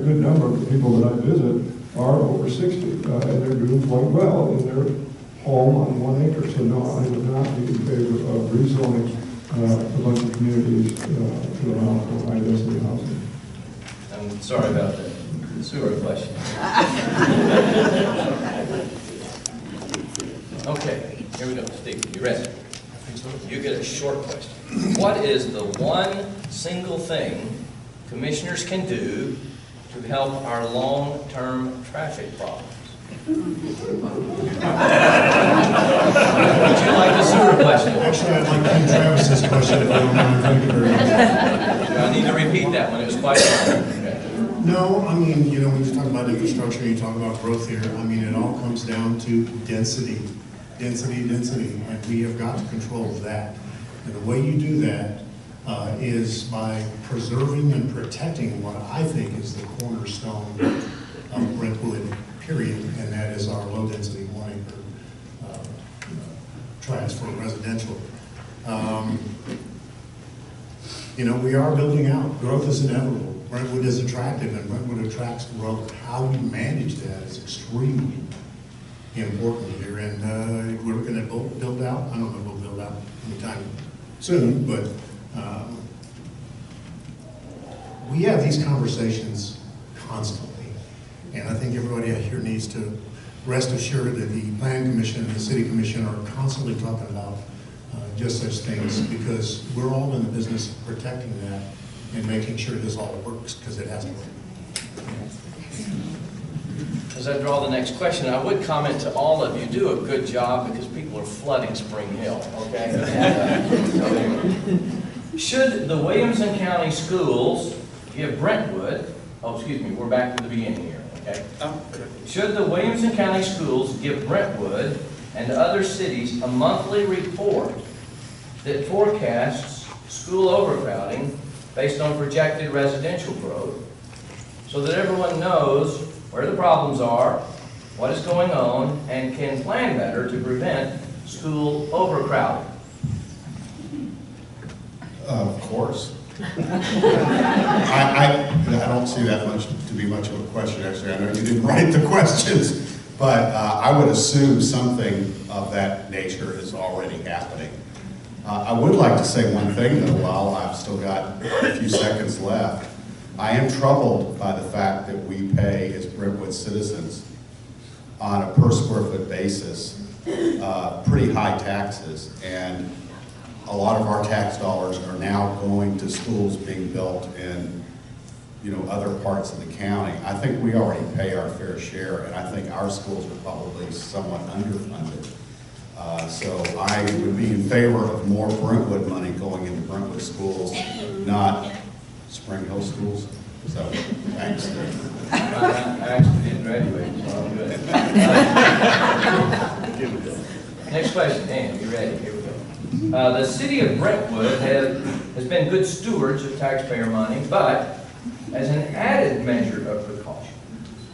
good number of the people that I visit are over 60, and they're doing quite well in their home on 1 acre. So no, I would not be in favor of rezoning a bunch of communities to allow for high density housing. I'm sorry about the sewer question. Okay, here we go. Steve, you ready? You get a short question. What is the one single thing commissioners can do to help our long-term traffic problems? Would you like the sewer question? Actually, I'd like Ken Travis's question if I don't mind. Thank you very much. I need to repeat that one. It was quite long. No, I mean, when you talk about infrastructure, you talk about growth here. I mean, it all comes down to density. Density, and we have got to control that. And the way you do that is by preserving and protecting what I think is the cornerstone of Brentwood, period, and that is our low-density 1 acre tracts for residential. We are building out. Growth is inevitable. Brentwood is attractive, and Brentwood attracts growth. How we manage that is extremely important here, and we're going to build out. I don't know if we'll build out anytime soon, but we have these conversations constantly, and I think everybody out here needs to rest assured that the Plan Commission and the City Commission are constantly talking about just such things, because we're all in the business of protecting that and making sure this all works, because it has to work. As I draw the next question, I would comment to all of you, do a good job because people are flooding Spring Hill, okay? So anyway. Should the Williamson County Schools give Brentwood, oh, excuse me, we're back to the beginning here, okay? Should the Williamson County Schools give Brentwood and other cities a monthly report that forecasts school overcrowding based on projected residential growth, so that everyone knows where the problems are, what is going on, and can plan better to prevent school overcrowding? Of course. I don't see that much to be much of a question, actually. I know you didn't write the questions, but I would assume something of that nature is already happening. I would like to say one thing, though, while I've still got a few seconds left. I am troubled by the fact that we pay, as Brentwood citizens, on a per square foot basis, pretty high taxes, and a lot of our tax dollars are now going to schools being built in, other parts of the county. I think we already pay our fair share, and I think our schools are probably somewhat underfunded. So I would be in favor of more Brentwood money going into Brentwood schools, not Spring Hill schools. So, thanks. I actually didn't graduate, so I'm good. Next question, Dan, you ready? Here we go. The city of Brentwood has been good stewards of taxpayer money, but as an added measure of precaution,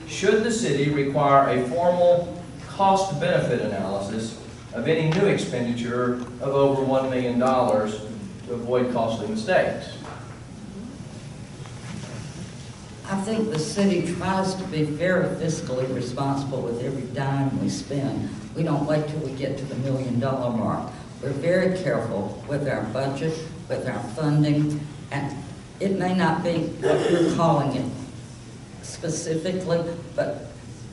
should the city require a formal cost-benefit analysis of any new expenditure of over $1 million to avoid costly mistakes? I think the city tries to be very fiscally responsible with every dime we spend. We don't wait till we get to the $1 million mark. We're very careful with our budget, with our funding, and it may not be what you're calling it specifically, but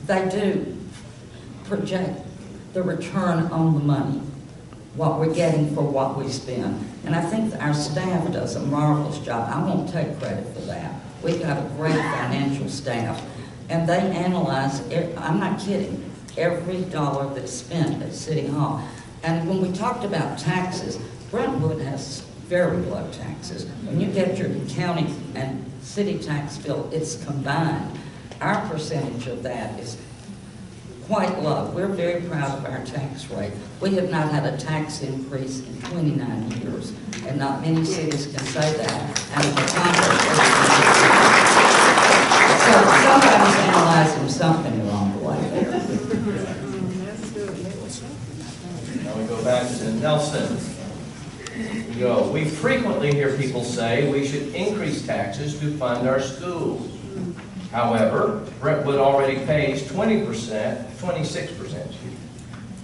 they do project the return on the money, what we're getting for what we spend. And I think our staff does a marvelous job. I won't take credit for that. We've got a great financial staff, and they analyze, I'm not kidding, every dollar that's spent at City Hall. And when we talked about taxes, Brentwood has very low taxes. When you get your county and city tax bill, it's combined. Our percentage of that is quite low. We're very proud of our tax rate. We have not had a tax increase in 29 years, and not many cities can say that. And the Congress, so somebody's analyzing something along the way there. Now we go back to Nelson. We frequently hear people say we should increase taxes to fund our schools. However, Brentwood already pays 26%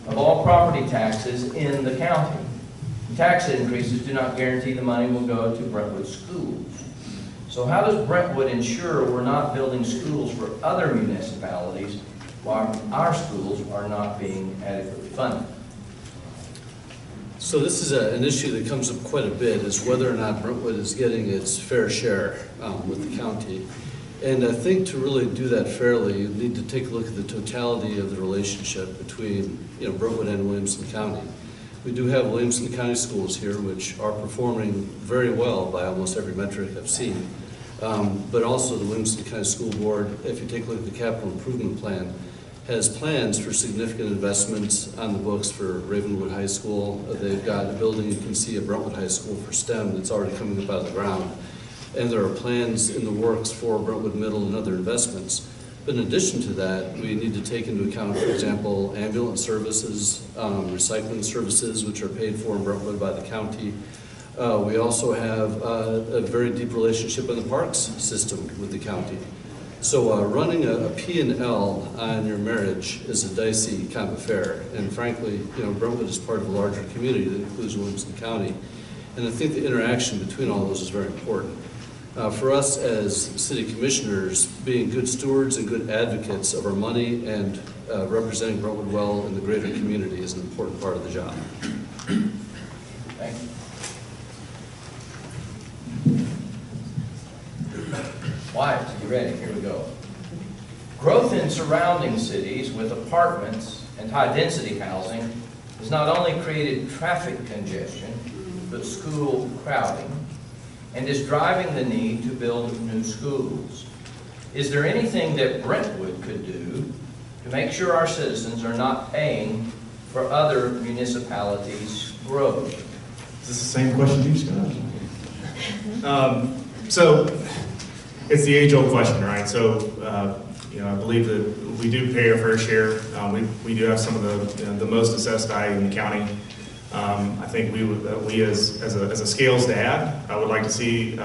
of all property taxes in the county. Tax increases do not guarantee the money will go to Brentwood schools. So how does Brentwood ensure we're not building schools for other municipalities while our schools are not being adequately funded? So this is an issue that comes up quite a bit, is whether or not Brentwood is getting its fair share with the county. And I think to really do that fairly, you need to take a look at the totality of the relationship between Brentwood and Williamson County. We do have Williamson County schools here, which are performing very well by almost every metric I've seen. But also the Williamson County School Board, if you take a look at the capital improvement plan, has plans for significant investments on the books for Ravenwood High School. They've got a building you can see at Brentwood High School for STEM that's already coming up out of the ground. And there are plans in the works for Brentwood Middle and other investments. But in addition to that, we need to take into account, for example, ambulance services, recycling services, which are paid for in Brentwood by the county. We also have a very deep relationship in the parks system with the county. So running a P&L on your marriage is a dicey kind of affair. And frankly, Brentwood is part of a larger community that includes Williamson County. And I think the interaction between all those is very important. For us as city commissioners, being good stewards and good advocates of our money and representing Brentwood well in the greater community is an important part of the job. Thank you. Wyatt, you ready? Here we go. Growth in surrounding cities with apartments and high-density housing has not only created traffic congestion, but school crowding, and is driving the need to build new schools. Is there anything that Brentwood could do to make sure our citizens are not paying for other municipalities' growth? Is this the same question you just got? So it's the age-old question, right? So I believe that we do pay our fair share. We do have some of the most assessed value in the county. I think we as a scales dad, I would like to see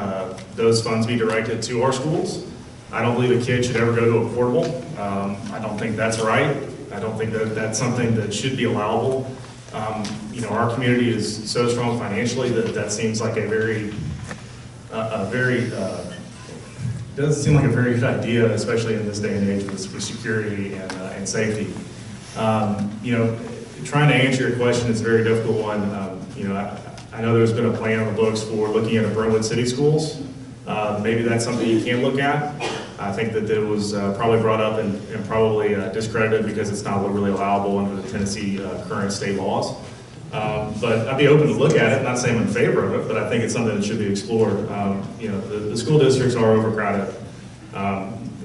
those funds be directed to our schools. I don't believe a kid should ever go to a portable. I don't think that's right. I don't think that that's something that should be allowable. Our community is so strong financially that seems like doesn't seem like a very good idea, especially in this day and age with security and safety. Trying to answer your question is a very difficult one. I know there's been a plan on the books for looking at Brentwood City Schools. Maybe that's something you can look at. I think that it was probably brought up and probably discredited because it's not really allowable under the Tennessee current state laws. But I'd be open to look at it. I'm not saying I'm in favor of it, but I think it's something that should be explored. The school districts are overcrowded.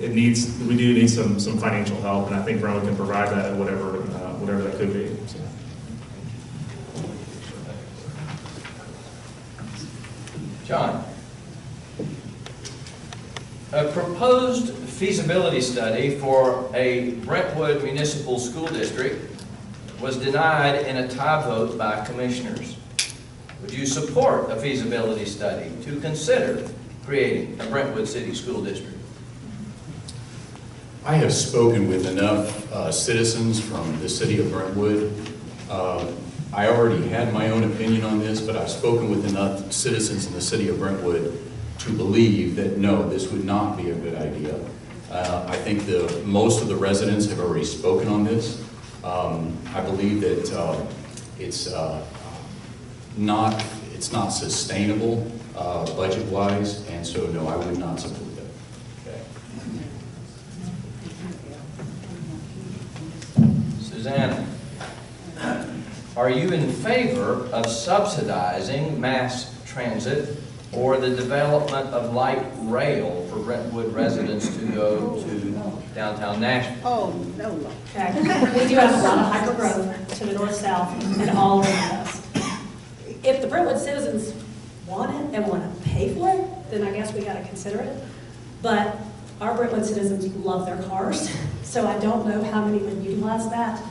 We do need some financial help, and I think Brentwood can provide that at whatever that could be. So. John, a proposed feasibility study for a Brentwood Municipal School District was denied in a tie vote by commissioners. Would you support a feasibility study to consider creating a Brentwood City School District? I have spoken with enough citizens from the city of Brentwood. I already had my own opinion on this, but I've spoken with enough citizens in the city of Brentwood to believe that no, this would not be a good idea. I think most of the residents have already spoken on this. I believe that it's not sustainable budget-wise, and so no, I would not support that. Susanna, are you in favor of subsidizing mass transit or the development of light rail for Brentwood residents to go to downtown Nashville? Oh, no. Okay. We do have a lot of hypergrowth to the north-south and all around us. If the Brentwood citizens want it and want to pay for it, then I guess we got to consider it. But our Brentwood citizens love their cars, so I don't know how many would utilize that.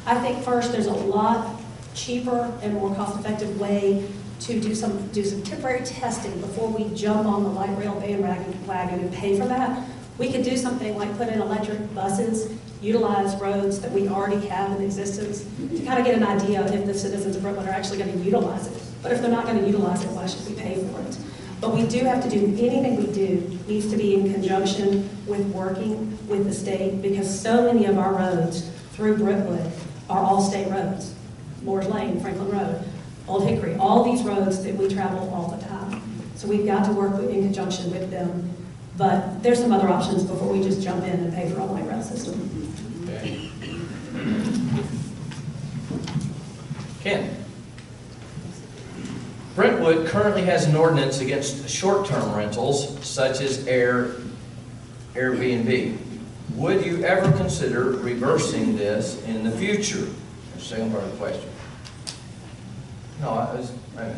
I think first there's a lot cheaper and more cost-effective way to do some temporary testing before we jump on the light rail bandwagon and pay for that. We could do something like put in electric buses, utilize roads that we already have in existence to kind of get an idea if the citizens of Brentwood are actually going to utilize it. But if they're not going to utilize it, why should we pay for it? But we do have to do, anything we do needs to be in conjunction with working with the state, because so many of our roads through Brentwood are all state roads. Moore's Lane, Franklin Road, Old Hickory, all these roads that we travel all the time. So we've got to work in conjunction with them. But there's some other options before we just jump in and pay for a light rail system. Okay. Ken, Brentwood currently has an ordinance against short-term rentals such as Airbnb. Would you ever consider reversing this in the future? The second part of the question. No,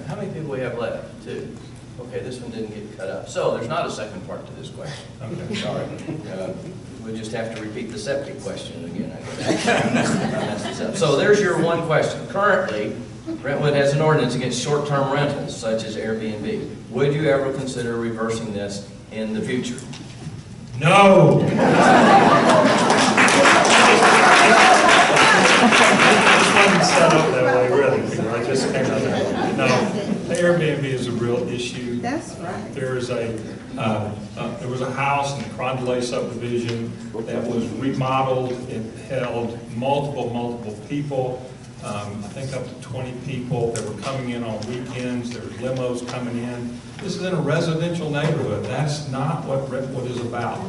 how many people we have left? 2. Okay, this one didn't get cut up. So there's not a second part to this question. Okay, sorry. We'll just have to repeat the septic question again, I guess. I messed this up. So there's your one question. Currently, Brentwood has an ordinance against short-term rentals such as Airbnb. Would you ever consider reversing this in the future? No! This wasn't set up that way, really. pathetic, Peter. I just came out there. No, Airbnb is a real issue. That's right. There was a house in the Crondale subdivision that was remodeled. It held multiple people. I think up to 20 people that were coming in on weekends. There were limos coming in. This is in a residential neighborhood. That's not what Brentwood is about.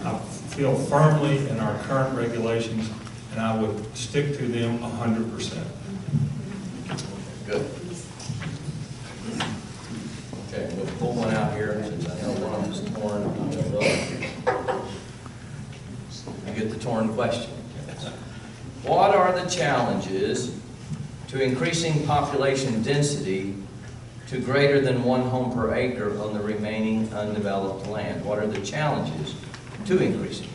I feel firmly in our current regulations, and I would stick to them 100%. Good. Okay, we'll pull one out here since I know one of them is torn. You get the torn question. What are the challenges to increasing population density to greater than 1 home per acre on the remaining undeveloped land? What are the challenges to increasing it?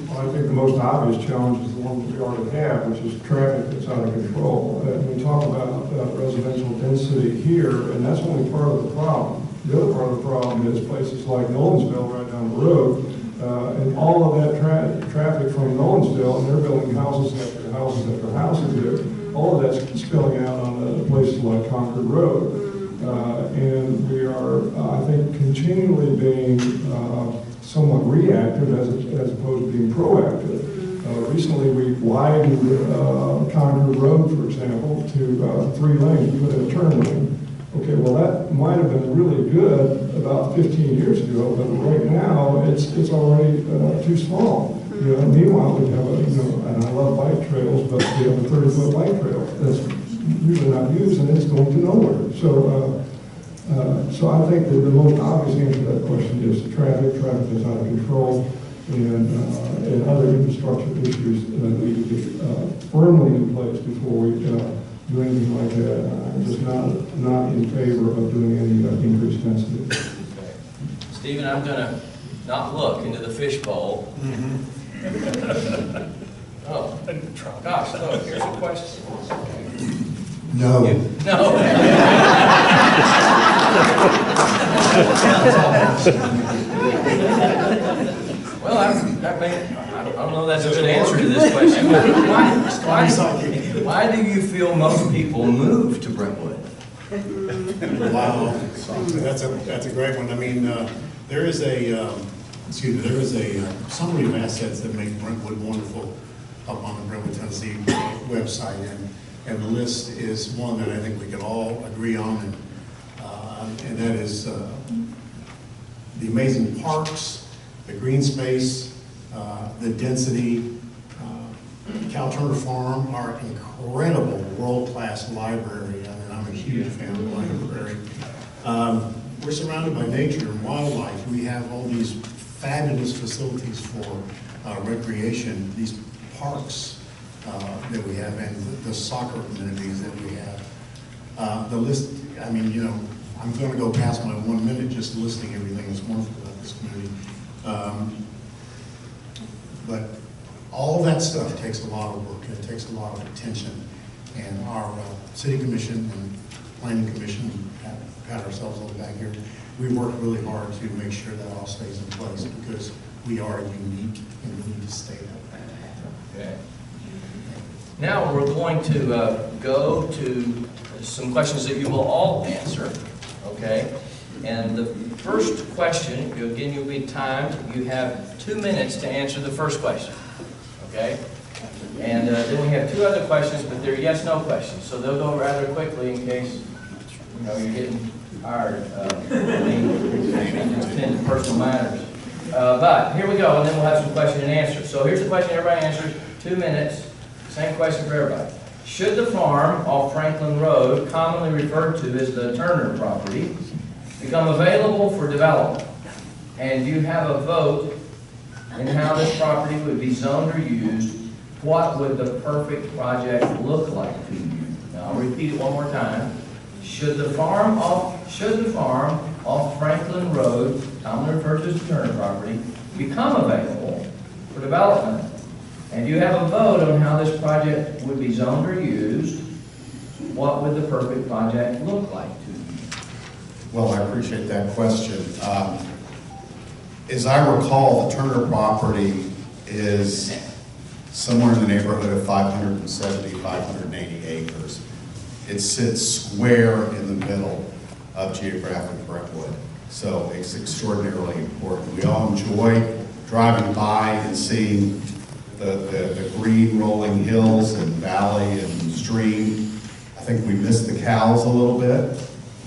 Well, I think the most obvious challenge is the one that we already have, which is traffic that's out of control. We talk about residential density here, and that's only part of the problem. The other part of the problem is places like Nolensville right down the road, and all of that traffic from Nolensville, and they're building houses after houses after houses there, all of that's spilling out on places like Concord Road. And we are, I think, continually being somewhat reactive as opposed to being proactive. Recently, we widened Concord Road, for example, to 3 lanes, even a turn lane. Okay, well, that might have been really good about 15 years ago, but right now it's already too small. You know, meanwhile, we have and I love bike trails, but we have a 30-foot bike trail that's usually not used, and it's going to nowhere. So I think that the most obvious answer to that question is traffic. Traffic is out of control, and other infrastructure issues need to get firmly in place before we do anything like that. I'm just not in favor of doing any increased density. Okay. Stephen, I'm going to not look into the fishbowl. Oh, gosh, look, here's a question. No. No. Well, I don't know if that's a good answer to this question. Why do you feel most people move to Brentwood? Wow, that's a great one. I mean, there is a summary of assets that make Brentwood wonderful up on the Brentwood, Tennessee website, and the list is one that I think we can all agree on, and that is the amazing parks, the green space, the density. Cal Turner Farm, our incredible world-class library. I mean, I'm a huge fan of the library. We're surrounded by nature and wildlife. We have all these fabulous facilities for recreation, these parks that we have, and the soccer amenities that we have. The list, I mean, you know, I'm going to go past my 1 minute just listing everything that's wonderful about this community. But all of that stuff takes a lot of work, and it takes a lot of attention. And our city commission and planning commission, pat ourselves on the back here, we worked really hard to make sure that all stays in place, because we are unique and we need to stay that way. Okay. Now we're going to go to some questions that you will all answer, okay? And the first question, again, you'll be timed. You have 2 minutes to answer the first question, okay? And then we have 2 other questions, but they're yes/no questions, so they'll go rather quickly in case, you know, you're getting tired of being personal matters. But here we go, and then we'll have some question and answer. So here's the question everybody answers, 2 minutes, same question for everybody. Should the farm off Franklin Road, commonly referred to as the Turner property, become available for development, and you have a vote in how this property would be zoned or used, what would the perfect project look like to you? Now I'll repeat it one more time. Should the farm off Franklin Road, commonly referred to as the Turner property, become available for development, and you have a vote on how this project would be zoned or used, what would the perfect project look like to you? Well, I appreciate that question. As I recall, the Turner property is somewhere in the neighborhood of 570, 580 acres. It sits square in the middle of geographic Brentwood, so it's extraordinarily important. We all enjoy driving by and seeing the green rolling hills and valley and stream. I think we miss the cows a little bit.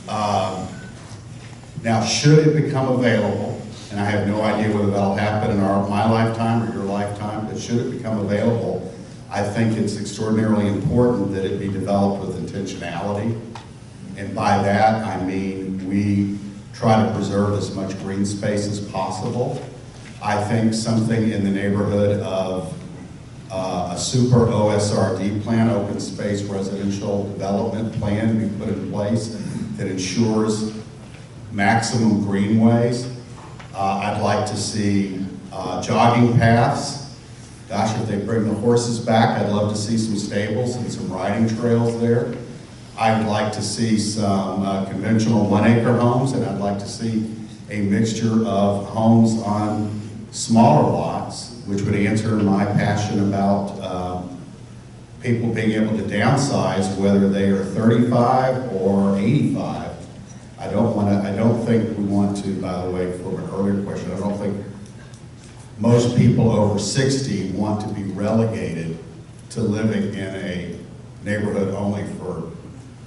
Now, should it become available, and I have no idea whether that'll happen in my lifetime or your lifetime, but should it become available, I think it's extraordinarily important that it be developed with intentionality. And by that, I mean we try to preserve as much green space as possible. I think something in the neighborhood of a super OSRD plan, open space residential development plan, be put in place that ensures maximum greenways. I'd like to see jogging paths. Gosh, if they bring the horses back, I'd love to see some stables and some riding trails there. I would like to see some conventional 1-acre homes, and I'd like to see a mixture of homes on smaller lots, which would answer my passion about people being able to downsize, whether they are 35 or 85. I don't think we want to, by the way, from an earlier question, I don't think most people over 60 want to be relegated to living in a neighborhood only for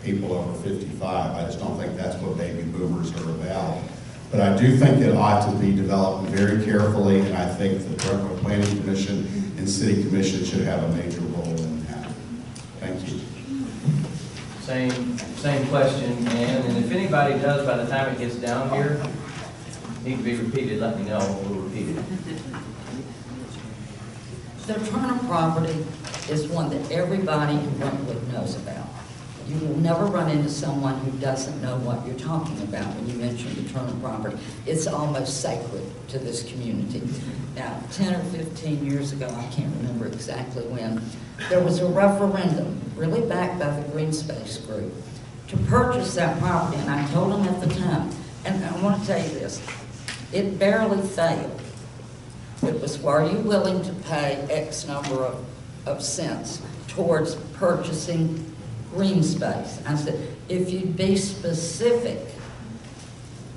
people over 55. I just don't think that's what baby boomers are about. But I do think it ought to be developed very carefully, and I think the Brentwood Planning Commission and City Commission should have a major role in that. Thank you. Same question, Ann, and if anybody does, by the time it gets down here, need to be repeated, let me know, we'll repeat it. The Turner property is one that everybody in Brentwood knows about. You will never run into someone who doesn't know what you're talking about when you mention the Turner property. It's almost sacred to this community. Now, 10 or 15 years ago, I can't remember exactly when, there was a referendum, really backed by the Green Space Group, to purchase that property, and I told them at the time, and I want to tell you this, it barely failed. It was, are you willing to pay X number of cents towards purchasing green space? I said, if you'd be specific,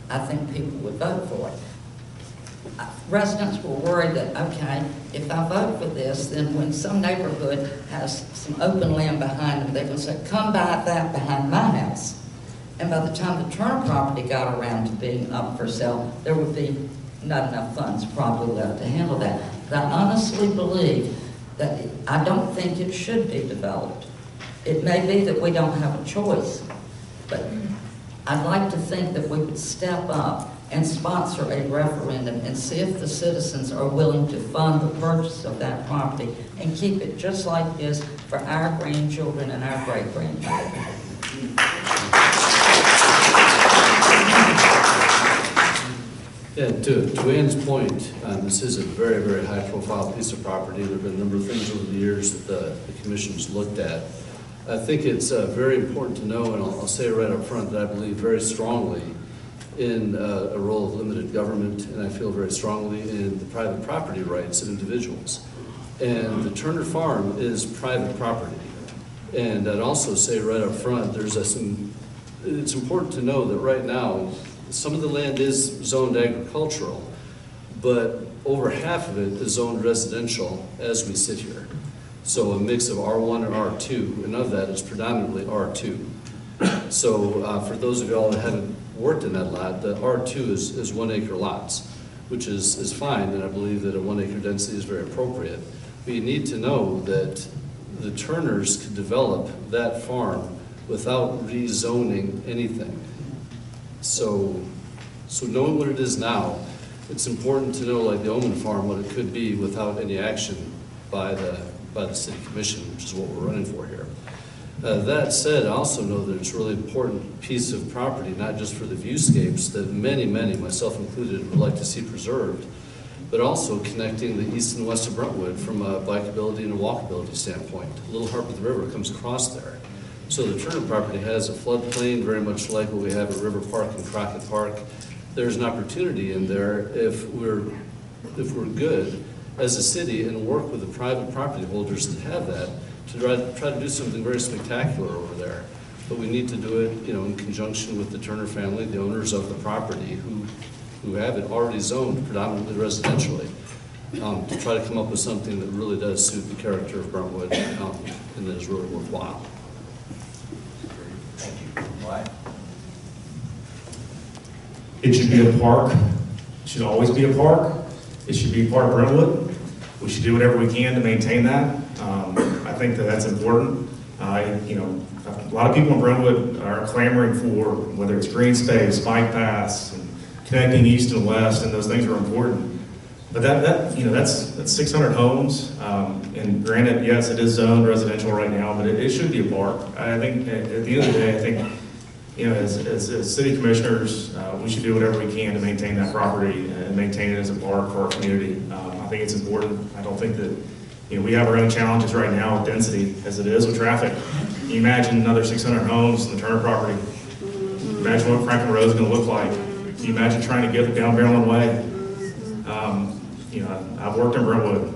I think people would vote for it. Residents were worried that, okay, if I vote for this, then when some neighborhood has some open land behind them, they're going to say, come buy that behind my house. And by the time the Turner property got around to being up for sale, there would be not enough funds probably left to handle that. But I honestly believe that I don't think it should be developed. It may be that we don't have a choice, but I'd like to think that we would step up and sponsor a referendum and see if the citizens are willing to fund the purchase of that property and keep it just like this for our grandchildren and our great-grandchildren. Yeah, to Ann's point, this is a very, very high-profile piece of property. There have been a number of things over the years that the Commission's looked at. I think it's very important to know, and I'll say it right up front, that I believe very strongly in a role of limited government, and I feel very strongly in the private property rights of individuals. And the Turner Farm is private property. And I'd also say right up front, it's important to know that right now, some of the land is zoned agricultural, but over half of it is zoned residential as we sit here. So a mix of R1 and R2, and of that is predominantly R2. So for those of y'all that haven't worked in that lot, the R2 is 1-acre lots, which is fine, and I believe that a 1-acre density is very appropriate. But you need to know that the Turners could develop that farm without rezoning anything. So knowing what it is now, it's important to know, like the Omen Farm, what it could be without any action by the City Commission, which is what we're running for here. That said, I also know that it's a really important piece of property, not just for the viewscapes that many, myself included, would like to see preserved, but also connecting the east and west of Brentwood from a bikeability and a walkability standpoint. Little Harpeth River comes across there. So the Turner property has a floodplain, very much like what we have at River Park and Crockett Park. There's an opportunity in there if we're good as a city and work with the private property holders that have that to try to do something very spectacular over there. But we need to do it, in conjunction with the Turner family, the owners of the property who have it already zoned predominantly residentially, to try to come up with something that really does suit the character of Brentwood and that is really worthwhile. Thank you. Why? It should be a park. It should always be a park. It should be part of Brentwood. We should do whatever we can to maintain that. I think that that's important. A lot of people in Brentwood are clamoring for whether it's green space, bike paths, and connecting east and west, and those things are important. But that's 600 homes, and granted, yes, it is zoned residential right now, but it should be a park. I think at the end of the day, I think as city commissioners, we should do whatever we can to maintain that property and maintain it as a park for our community. I think it's important. I don't think that we have our own challenges right now with density, as it is with traffic. Can you imagine another 600 homes on the Turner property? Imagine what Franklin Road is going to look like. Can you imagine trying to get down Maryland Way? I've worked in Brentwood.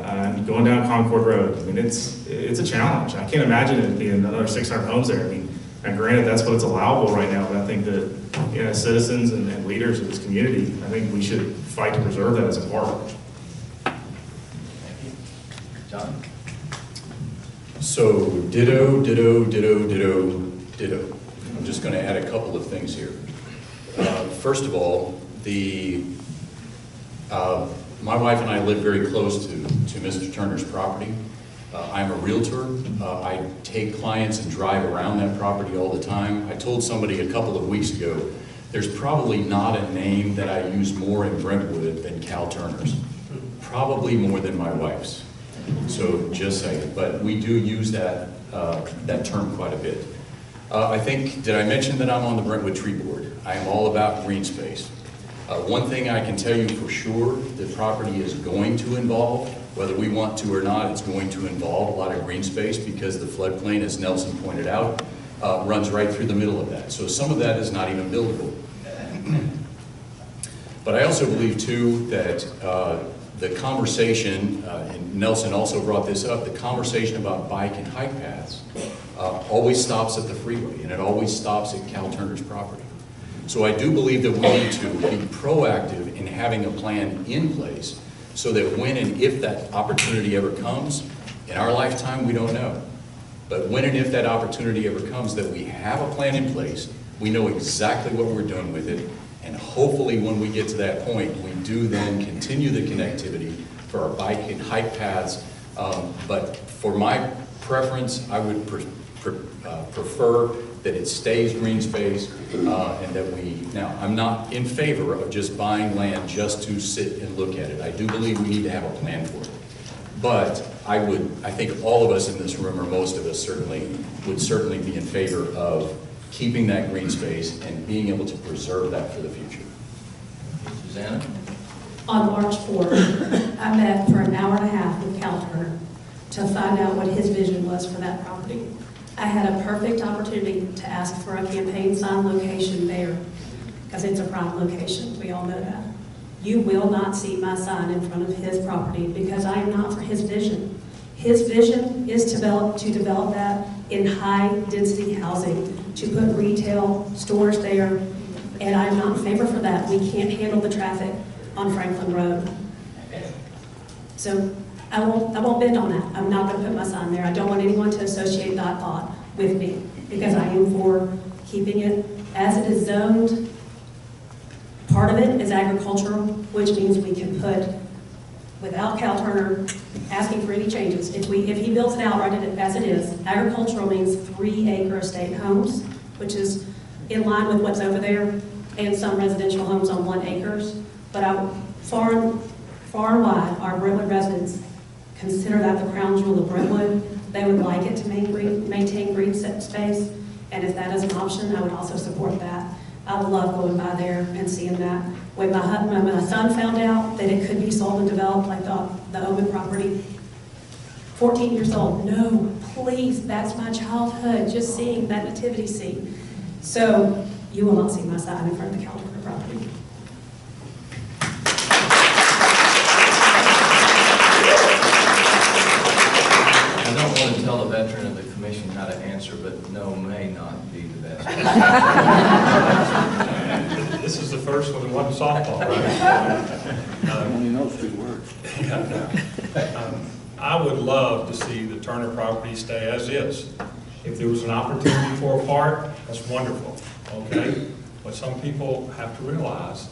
I'm going down Concord Road. I mean, it's a challenge. I can't imagine it being another 600 homes there. I mean, and granted, that's what's allowable right now, but I think that as citizens and leaders of this community, I think we should fight to preserve that as a park. Thank you. John? So ditto, ditto, ditto, ditto, ditto. I'm just going to add a couple of things here. First of all, my wife and I live very close to Mr. Turner's property. I'm a realtor. I take clients and drive around that property all the time. I told somebody a couple of weeks ago, there's probably not a name that I use more in Brentwood than Cal Turner's. Probably more than my wife's. So just saying, but we do use that term quite a bit. I think, did I mention that I'm on the Brentwood Tree Board? I am all about green space. One thing I can tell you for sure, the property is going to involve, whether we want to or not, it's going to involve a lot of green space because the floodplain, as Nelson pointed out, runs right through the middle of that. So some of that is not even buildable. But I also believe too that the conversation, and Nelson also brought this up, the conversation about bike and hike paths always stops at the freeway, and it always stops at Cal Turner's property. So I do believe that we need to be proactive in having a plan in place so that when and if that opportunity ever comes, in our lifetime, we don't know. But when and if that opportunity ever comes, that we have a plan in place, we know exactly what we're doing with it, and hopefully when we get to that point, we do then continue the connectivity for our bike and hike paths. But for my preference, I would prefer that it stays green space and that now, I'm not in favor of just buying land just to sit and look at it. I do believe we need to have a plan for it. But I think all of us in this room, or most of us would certainly be in favor of keeping that green space and being able to preserve that for the future. Susanna? On March 4th, I met for an hour and a half with Cal Turner to find out what his vision was for that property. I had a perfect opportunity to ask for a campaign sign location there, because it's a prime location, we all know that. You will not see my sign in front of his property because I am not for his vision. His vision is to develop that in high-density housing, to put retail stores there, and I'm not in favor for that. We can't handle the traffic on Franklin Road. So I won't bend on that. I'm not going to put my sign there. I don't want anyone to associate that thought with me because I am for keeping it as it is zoned. Part of it is agricultural, which means we can put, without Cal Turner asking for any changes, if he builds it out right as it is, agricultural means 3-acre estate homes, which is in line with what's over there, and some residential homes on 1 acre. But far and wide, our Brentwood residents consider that the crown jewel of Brentwood. They would like it to maintain green space, and if that is an option, I would also support that. I would love going by there and seeing that. When my son found out that it could be sold and developed like the Omen property, 14 years old, no, please, that's my childhood, just seeing that nativity scene. So you will not see my sign in front of the Cal Turner property. know may not be the best. This is the first one that wasn't softball, right? Only knows 3 words. I would love to see the Turner property stay as is. If there was an opportunity for a park, that's wonderful, okay? But some people have to realize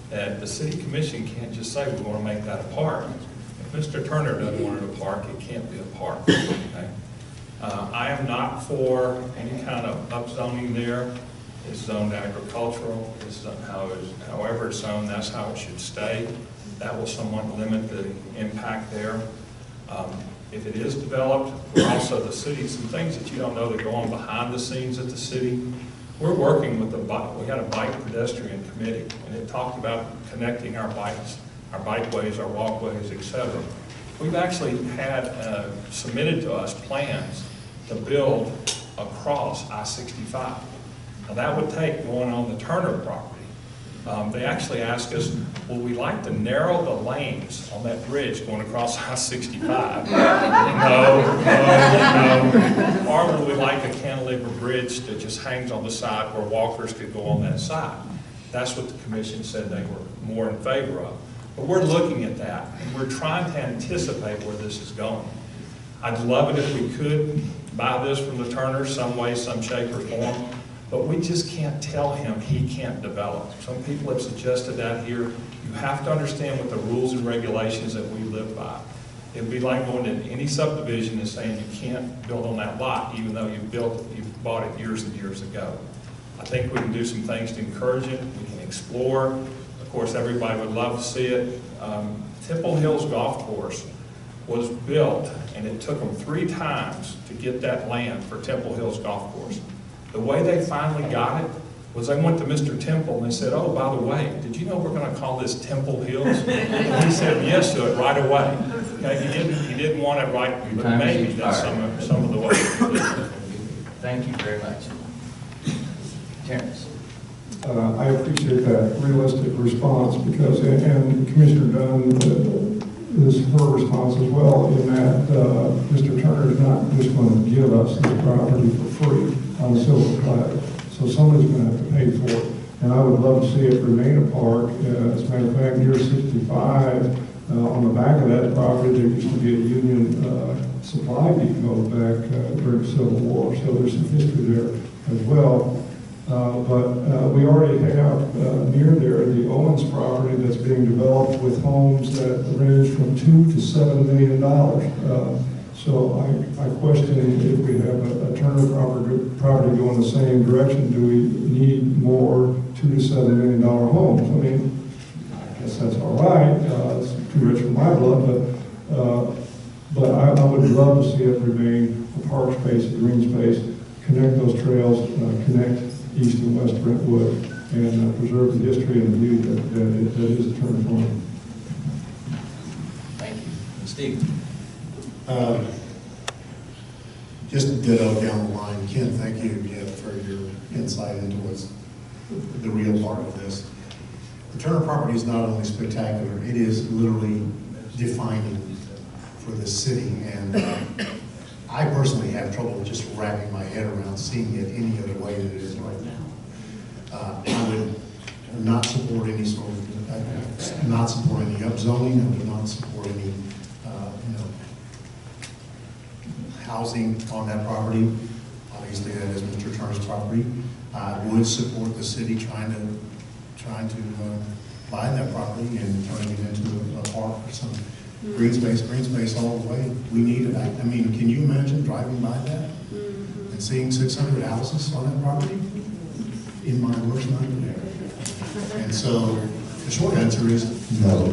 that the city commission can't just say we want to make that a park. If Mr. Turner doesn't want it a park, it can't be a park, okay? I am not for any kind of upzoning there. It's zoned agricultural. It's however it's zoned, that's how it should stay. That will somewhat limit the impact there. If it is developed, we're also the city, some things that you don't know that go on behind the scenes at the city. We're working with we had a bike pedestrian committee, and it talked about connecting our bikes, our bikeways, our walkways, etc. We've actually had submitted to us plans to build across I-65. Now that would take going on the Turner property. They actually asked us, will we like to narrow the lanes on that bridge going across I-65? No. Or would we like a cantilever bridge that just hangs on the side where walkers could go on that side? That's what the commission said they were more in favor of. But we're looking at that, and we're trying to anticipate where this is going. I'd love it if we could buy this from the Turners some way, some shape or form. But we just can't tell him he can't develop. Some people have suggested that here. You have to understand what the rules and regulations that we live by. It'd be like going to any subdivision and saying you can't build on that lot, even though you bought it years and years ago. I think we can do some things to encourage it. We can explore. Of course, everybody would love to see it. Temple Hills Golf Course was built, and it took them 3 times to get that land for Temple Hills Golf Course. The way they finally got it was they went to Mr. Temple and they said, oh, by the way, did you know we're going to call this Temple Hills? And he said yes to it right away. Okay, he didn't want it right, but maybe that's some of the way. Thank you very much. Terrence. I appreciate that realistic response because, and Commissioner Dunn, is her response as well, in that Mr. Turner is not just going to give us this property for free on a silver platter. So somebody's going to have to pay for it. And I would love to see it remain a park. As a matter of fact, near 65, on the back of that property, there used to be a Union supply depot back during the Civil War. So there's some history there as well. But we already have near there the Owens property that's being developed with homes that range from $2 to $7 million. So I question if we have a Turner property going the same direction, do we need more $2 to $7 million homes? I mean, I guess that's all right. It's too rich for my blood, but I would love to see it remain a park space, a green space, connect those trails, connect East and West Brentwood, and preserve the history and the beauty that is the Turner Farm. Thank you. Steve. Just ditto down the line. Ken, thank you again for your insight into what's the real part of this. The Turner property is not only spectacular, it is literally defining for the city. And I personally have trouble just wrapping my head around seeing it any other way than it is right now. I would not support any sort of, not support any upzoning. I would not support any, housing on that property. Obviously, that is Mr. Turner's property. I would support the city trying to buy that property and turning it into a park or some green space all the way. We need it. I mean, can you imagine driving by that and seeing 600 houses on that property? In my worst nightmare. And so the short answer is no.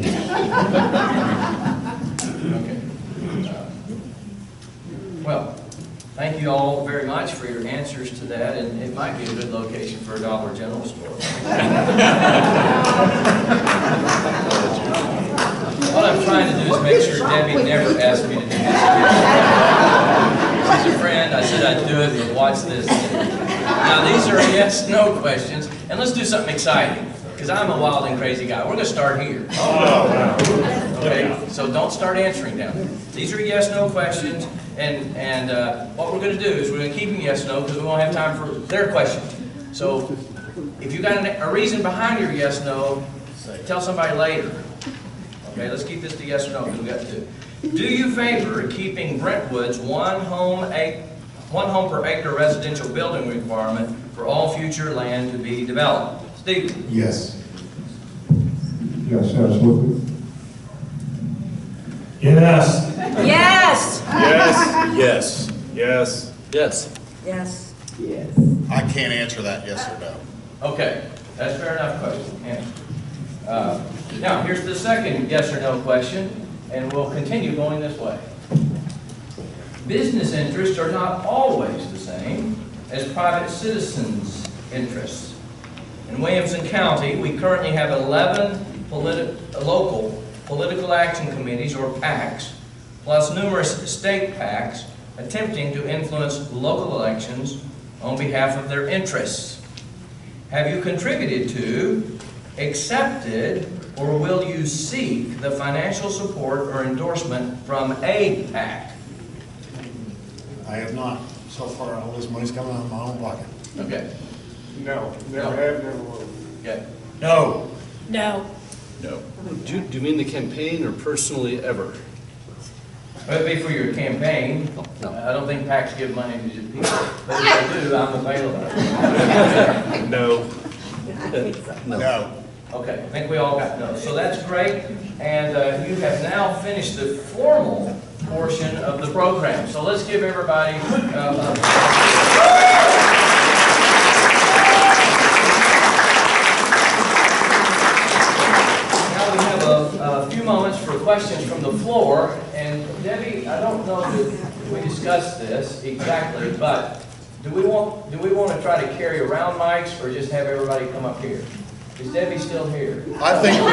Okay. Well, thank you all very much for your answers to that, and it might be a good location for a Dollar General store. What I'm trying to do is make sure Debbie never asks me to do this again. She's a friend. I said I'd do it, but watch this. Now, these are yes/no questions, and let's do something exciting, because I'm a wild and crazy guy. We're going to start here. Okay, so don't start answering down there. These are yes/no questions, And what we're going to do is we're going to keep them yes, no, because we won't have time for their questions. So if you got a reason behind your yes, no, tell somebody later. Okay, let's keep this to yes or no because we got two. Do you favor keeping Brentwood's one home per acre residential building requirement for all future land to be developed? Steve? Yes. Yes, absolutely. Yes. Yes. Yes. Yes. Yes. Yes. I can't answer that yes or no. Okay, that's fair enough question. Now, here's the second yes or no question, and we'll continue going this way. Business interests are not always the same as private citizens' interests. In Williamson County, we currently have 11 local political action committees, or PACs, plus numerous state PACs attempting to influence local elections on behalf of their interests. Have you contributed to, accepted, or will you seek the financial support or endorsement from a PAC? I have not. So far, all this money's coming out of my own pocket. Okay. No, never have, never will. Okay. No. No. No. Do you mean the campaign or personally ever? Well, it'd be for your campaign. No. I don't think PACs give money to people, but if they do, I'm available. No. No. Okay, I think we all got no. So that's great, and you have now finished the formal portion of the program. So let's give everybody now we have a few moments for questions from the floor. And Debbie, I don't know that we discussed this exactly, but do we want to try to carry around mics or just have everybody come up here? Is Debbie still here? I think we,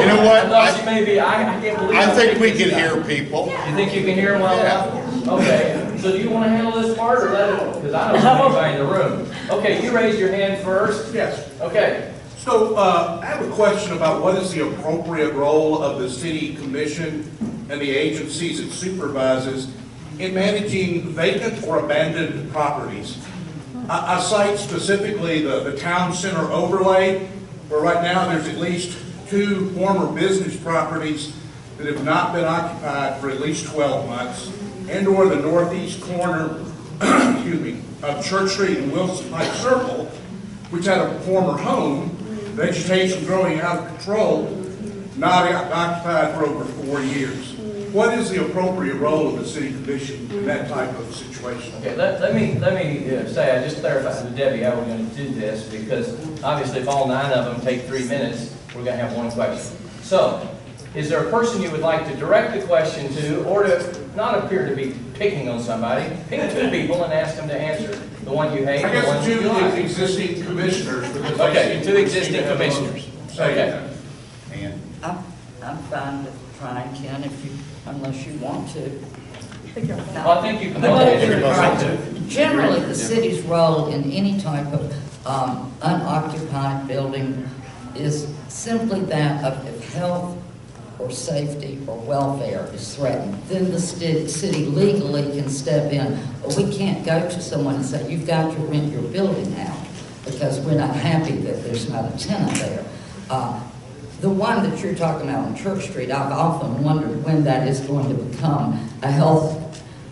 you know what? I thought she may be. I can't believe. I think we can hear people. You think you can hear them well enough? Okay. So do you want to handle this part or let it? Because I don't know anybody in the room. Okay, you raised your hand first. Yes. Okay. So I have a question about what is the appropriate role of the city commission and the agencies it supervises in managing vacant or abandoned properties. I cite specifically the town center overlay, where right now there's at least 2 former business properties that have not been occupied for at least 12 months, and/or the northeast corner, excuse me, of Church Street and Wilson Pike Circle, which had a former home, vegetation growing out of control, not occupied for over 4 years. What is the appropriate role of the city commission in that type of situation? Okay. Let me say, I just clarified with Debbie how we're going to do this, because obviously if all 9 of them take 3 minutes, we're going to have 1 question. So, is there a person you would like to direct the question to, or to not appear to be picking on somebody? Pick 2 people and ask them to answer. The one you hate, I the one guess you 2 like. existing commissioners. Because Okay, 2 existing commissioners. Okay. And I'm fine with trying, Ken, unless you want to. Well, I think you can both answer. Generally, the city's role in any type of unoccupied building is simply that of if health or safety or welfare is threatened, then the city legally can step in. But we can't go to someone and say, you've got to rent your building out, because we're not happy that there's not a tenant there. The one that you're talking about on Church Street, I've often wondered when that is going to become a health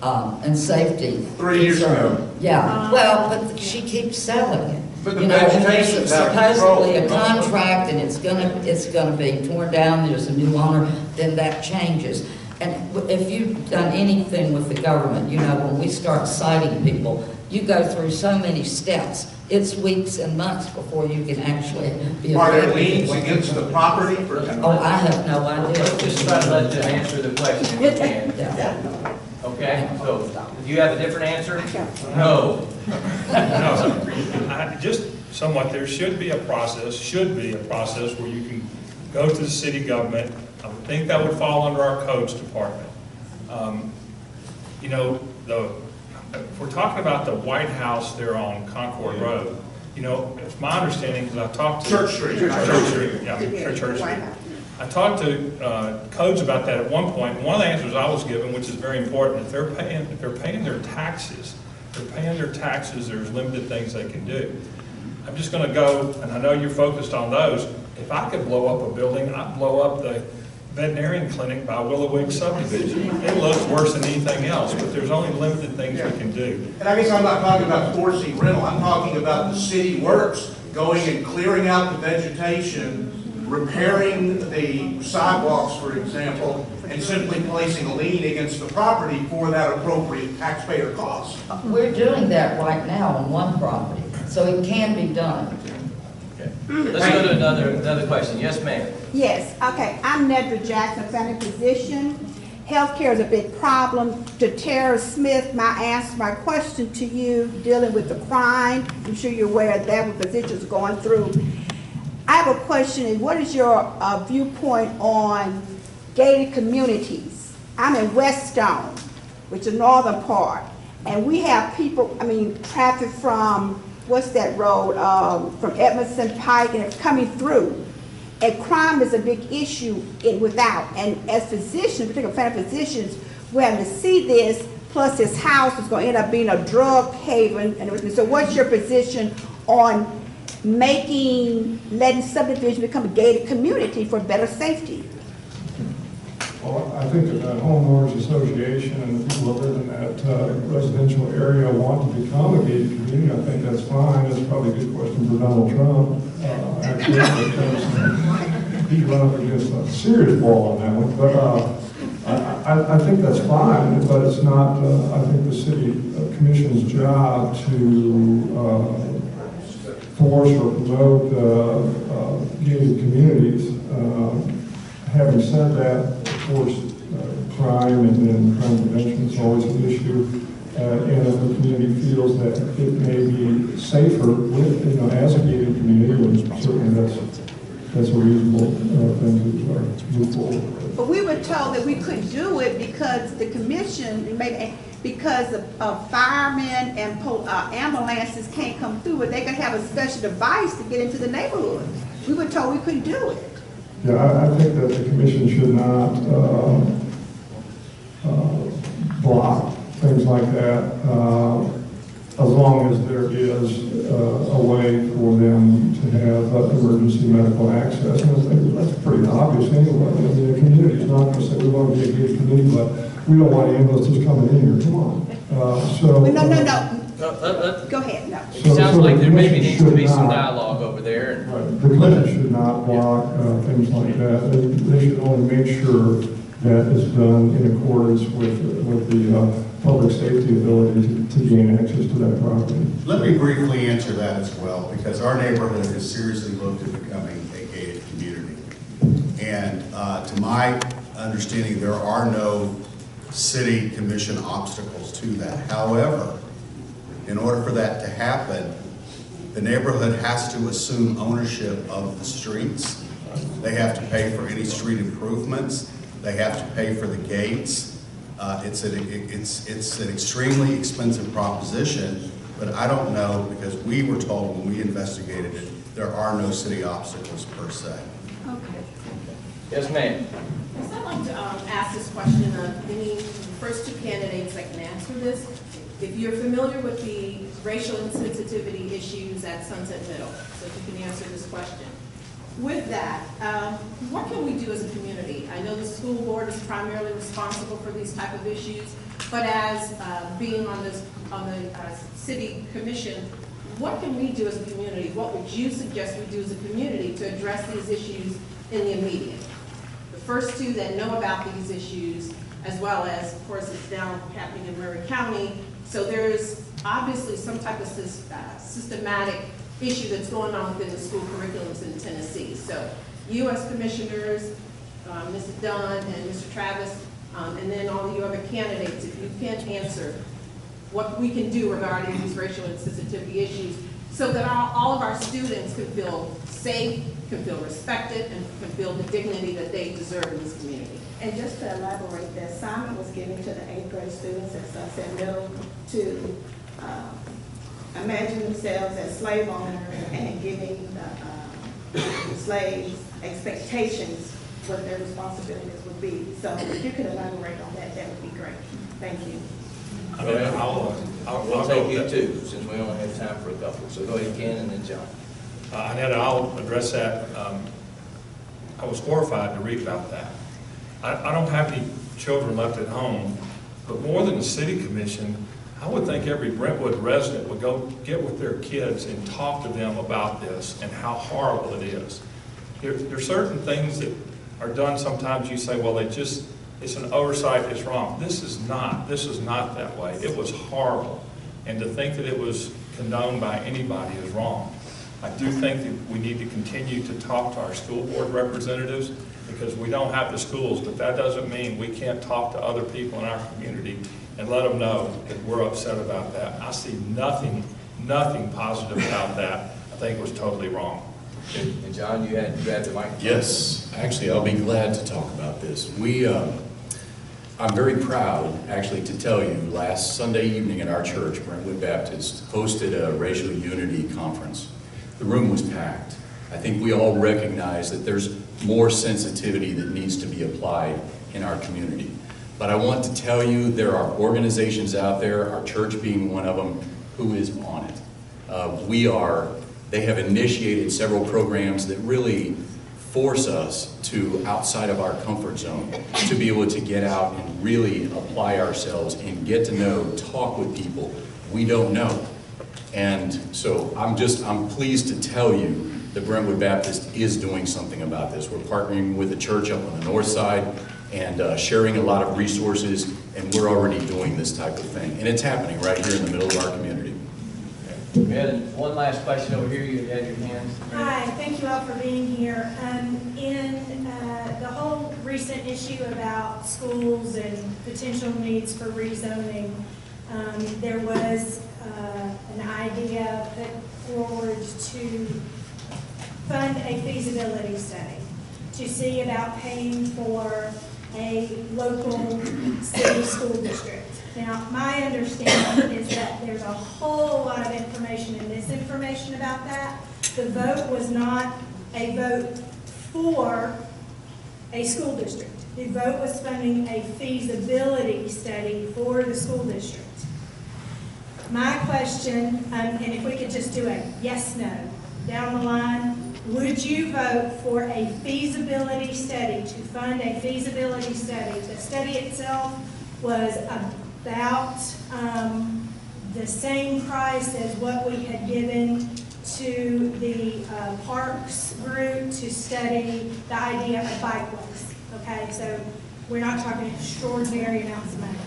and safety 3 years ago. Yeah, well, but she keeps selling it. But the You know, and there's vegetation's out of supposedly a control. contract, and it's gonna be torn down, there's a new owner, then that changes. And if you've done anything with the government, you know, when we start citing people, you go through so many steps. It's weeks and months before you can actually be. Are there liens against the property? Oh, I have no idea. Let's just try to let them answer the question if we can. Yeah. Okay, so, do you have a different answer? No. No, just somewhat, there should be a process where you can go to the city government. I would think that would fall under our codes department. You know, if we're talking about the White House there on Concord Road, you know, it's my understanding, because I've talked to... Church Street. Church Street, yeah, Church Street. I talked to codes about that at one point, and one of the answers I was given, which is very important, if they're paying their taxes, there's limited things they can do. I'm just going to go, and I know you're focused on those. If I could blow up a building, I'd blow up the veterinarian clinic by Willowwig subdivision. It looks worse than anything else, but there's only limited things we can do. And I guess I'm not talking about forcing rental, I'm talking about the city works, going and clearing out the vegetation, repairing the sidewalks, for example, and simply placing a lien against the property for that appropriate taxpayer cost. We're doing that right now on one property, so it can be done. Okay. Let's go to another question. Yes, ma'am. Yes, okay. I'm Nedra Jackson, family physician. Healthcare is a big problem. To Tara Smith, my question to you, dealing with the crime, I'm sure you're aware of that, what physicians are going through. I have a question, what is your viewpoint on gated communities? I'm in Weststone, which is the northern part, and we have people, traffic from, what's that road, from Edmondson Pike, and it's coming through. And crime is a big issue without, and as physicians, particularly family physicians, we're having to see this, plus this house is going to end up being a drug haven and everything. So what's your position on letting subdivision become a gated community for better safety? Well, I think that the homeowners association and the people that live in that residential area want to become a gated community. I think that's fine. That's probably a good question for Donald Trump, actually, because he's run up against a serious wall on that one. But I think that's fine, but it's not, I think, the city commission's job to force or promote gated communities. Having said that, of course, crime and crime prevention is always an issue. And if the community feels that it may be safer as a gated community, and certainly that's a reasonable thing to move forward. But we were told that we couldn't do it because the commission, because of firemen and ambulances can't come through, but they could have a special device to get into the neighborhood. We were told we couldn't do it. Yeah, I think that the commission should not block things like that as long as there is a way for them to have emergency medical access. And that's pretty obvious anyway. The community is not going to say we want to be a gated community, but we don't want ambulances coming in here. Come on. No. Go ahead. No. It sounds like there maybe needs to be some dialogue over there. Right. The commission should not block things like that. They should only make sure that it's done in accordance with the public safety ability to gain access to that property. Let me briefly answer that as well, because our neighborhood has seriously looked at becoming a gated community. And to my understanding, there are no city commission obstacles to that. However, in order for that to happen, the neighborhood has to assume ownership of the streets. They have to pay for any street improvements. They have to pay for the gates. It's an extremely expensive proposition, but I don't know, because we were told when we investigated it, there are no city obstacles per se. Okay. Yes, ma'am. Yes, I'd like to ask this question of any first two candidates that can answer this. If you're familiar with the racial insensitivity issues at Sunset Middle, so if you can answer this question. With that, what can we do as a community? I know the school board is primarily responsible for these type of issues, but as being on the city commission, what can we do as a community? What would you suggest we do as a community to address these issues in the immediate? The first two that know about these issues, as well as, of course, it's now happening in Murray County, so there's obviously some type of systematic issue that's going on within the school curriculums in Tennessee. So you as commissioners, Mrs. Dunn and Mr. Travis, and then all you other candidates, if you can answer what we can do regarding these racial insensitivity issues so that all of our students can feel safe, can feel respected, and can feel the dignity that they deserve in this community. And just to elaborate, the assignment was given to the 8th grade students at Sunset Middle to imagine themselves as slave owners and giving the slaves expectations what their responsibilities would be. So if you could elaborate on that, that would be great. Thank you. We'll take you too, since we only have time for a couple. So go ahead, Ken, and then John. Annette, I'll address that. I was horrified to read about that. I don't have any children left at home, but more than the city commission, I would think every Brentwood resident would go get with their kids and talk to them about this and how horrible it is. There are certain things that are done sometimes you say, well, it's an oversight, it's wrong. This is not that way. It was horrible. And to think that it was condoned by anybody is wrong. I do think that we need to continue to talk to our school board representatives because we don't have the schools, but that doesn't mean we can't talk to other people in our community and let them know that we're upset about that. I see nothing positive about that. I think it was totally wrong. And John, you had the mic. Yes, actually, I'll be glad to talk about this. I'm very proud, actually, to tell you, last Sunday evening at our church, Brentwood Baptist, hosted a racial unity conference. The room was packed. I think we all recognize that there's more sensitivity that needs to be applied in our community. But I want to tell you, there are organizations out there, our church being one of them, who is on it. They have initiated several programs that really force us to, outside of our comfort zone, to be able to get out and really apply ourselves and get to know, talk with people we don't know. And so I'm pleased to tell you that Brentwood Baptist is doing something about this. We're partnering with the church up on the north side and sharing a lot of resources, and we're already doing this type of thing. And it's happening right here in the middle of our community. We had one last question over here. You had your hand. Hi, thank you all for being here. In the whole recent issue about schools and potential needs for rezoning, there was an idea put forward to fund a feasibility study to see about paying for a local city school district. Now, my understanding is that there's a whole lot of information and misinformation about that. The vote was not a vote for a school district. The vote was funding a feasibility study for the school district. My question, and if we could just do a yes, no, down the line, would you vote for a feasibility study to fund a feasibility study? The study itself was about the same price as what we had given to the parks group to study the idea of bikeways. Okay, so we're not talking extraordinary amounts of money.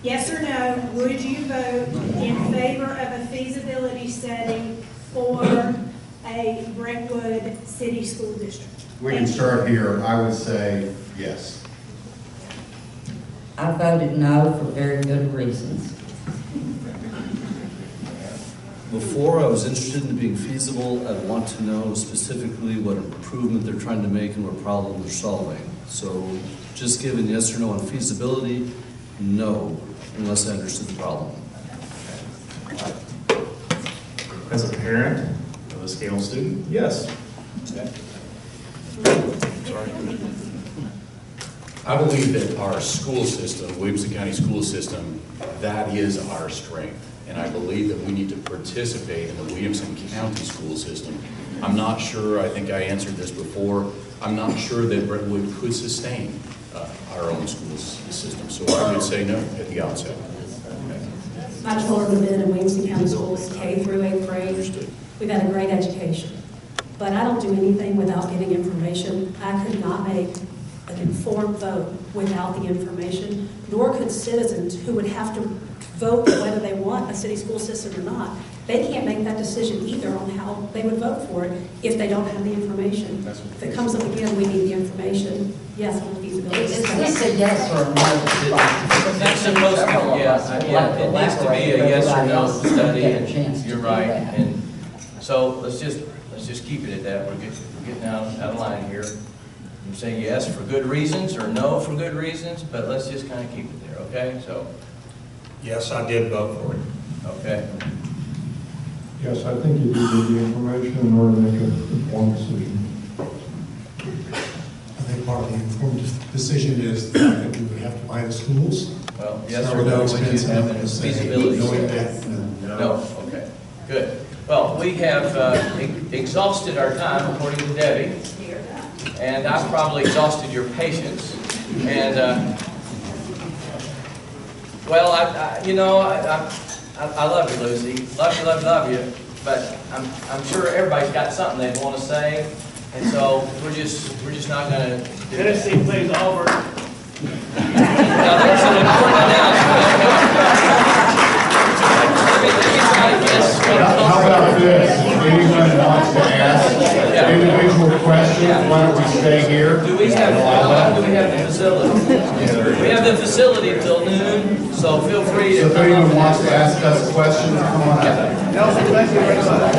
Yes or no, would you vote in favor of a feasibility study for a Brentwood City School District? We can start here. I would say yes. I voted no for very good reasons. Before I was interested in being feasible, I want to know specifically what improvement they're trying to make and what problem they're solving. So just giving yes or no on feasibility, no, unless I understood the problem. As a parent of a Scale student, yes. Okay. Sorry. I believe that our school system, Williamson County school system, that is our strength. And I believe that we need to participate in the Williamson County school system. I'm not sure, I think I answered this before, I'm not sure that Brentwood could sustain our own school system. So I would say no at the outset. My children have been in Williamson County schools, K through 8th grade. We've had a great education. But I don't do anything without getting information. I could not make an informed vote without the information, nor could citizens who would have to vote whether they want a city school system or not. They can't make that decision either on how they would vote for it if they don't have the information. If it comes up again, we need the information. Yes, on feasibility. Is this a yes or a no? That's supposed to be yes. Yeah, it needs to be a yes or no study, and you're right. And so let's just keep it at that. We're getting out of line here. I'm saying yes for good reasons or no for good reasons, but let's just kind of keep it there, okay? So, Yes, I did vote for it. okay. Yes, I think you do need the information in order to make an informed decision. I think part of the informed decision is the fact that we would have to buy the schools. Well, yes So or no, that would you expense, have I'm a gonna say, feasibility knowing study? that, no. No, okay, good. Well, we have exhausted our time, according to Debbie, and I've probably exhausted your patience. And, well, I love you, Lucy. Love you. But I'm sure everybody's got something they want to say, and so we're just not going to. Tennessee plays Auburn. Now, there's an important announcement. How about this? If anyone wants to ask individual questions, why don't we stay here? Do we have the facility? We have the facility until noon, so feel free to. So if anyone wants to ask us questions, come on up. Nelson, thank you very much.